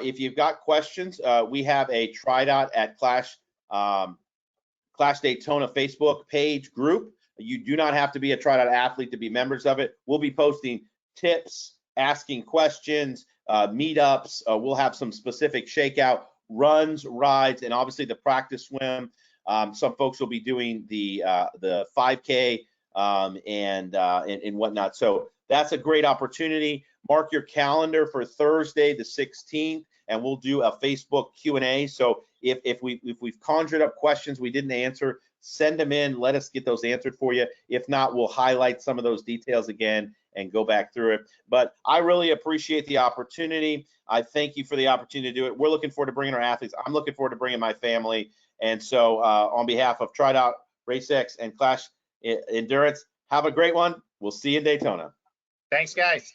if you've got questions, we have a TriDot at Clash Daytona Facebook page group. You do not have to be a TriDot athlete to be members of it. We'll be posting tips, asking questions, meetups. We'll have some specific shakeout runs, rides, and obviously the practice swim. Some folks will be doing the 5K and whatnot. So that's a great opportunity. Mark your calendar for Thursday, the 16th, and we'll do a Facebook Q&A. So if we've conjured up questions we didn't answer, send them in. Let us get those answered for you. If not, we'll highlight some of those details again and go back through it. But I really appreciate the opportunity. I thank you for the opportunity to do it. We're looking forward to bringing our athletes. I'm looking forward to bringing my family. And so on behalf of TriDot, RaceX, and Clash Endurance, have a great one. We'll see you in Daytona. Thanks, guys.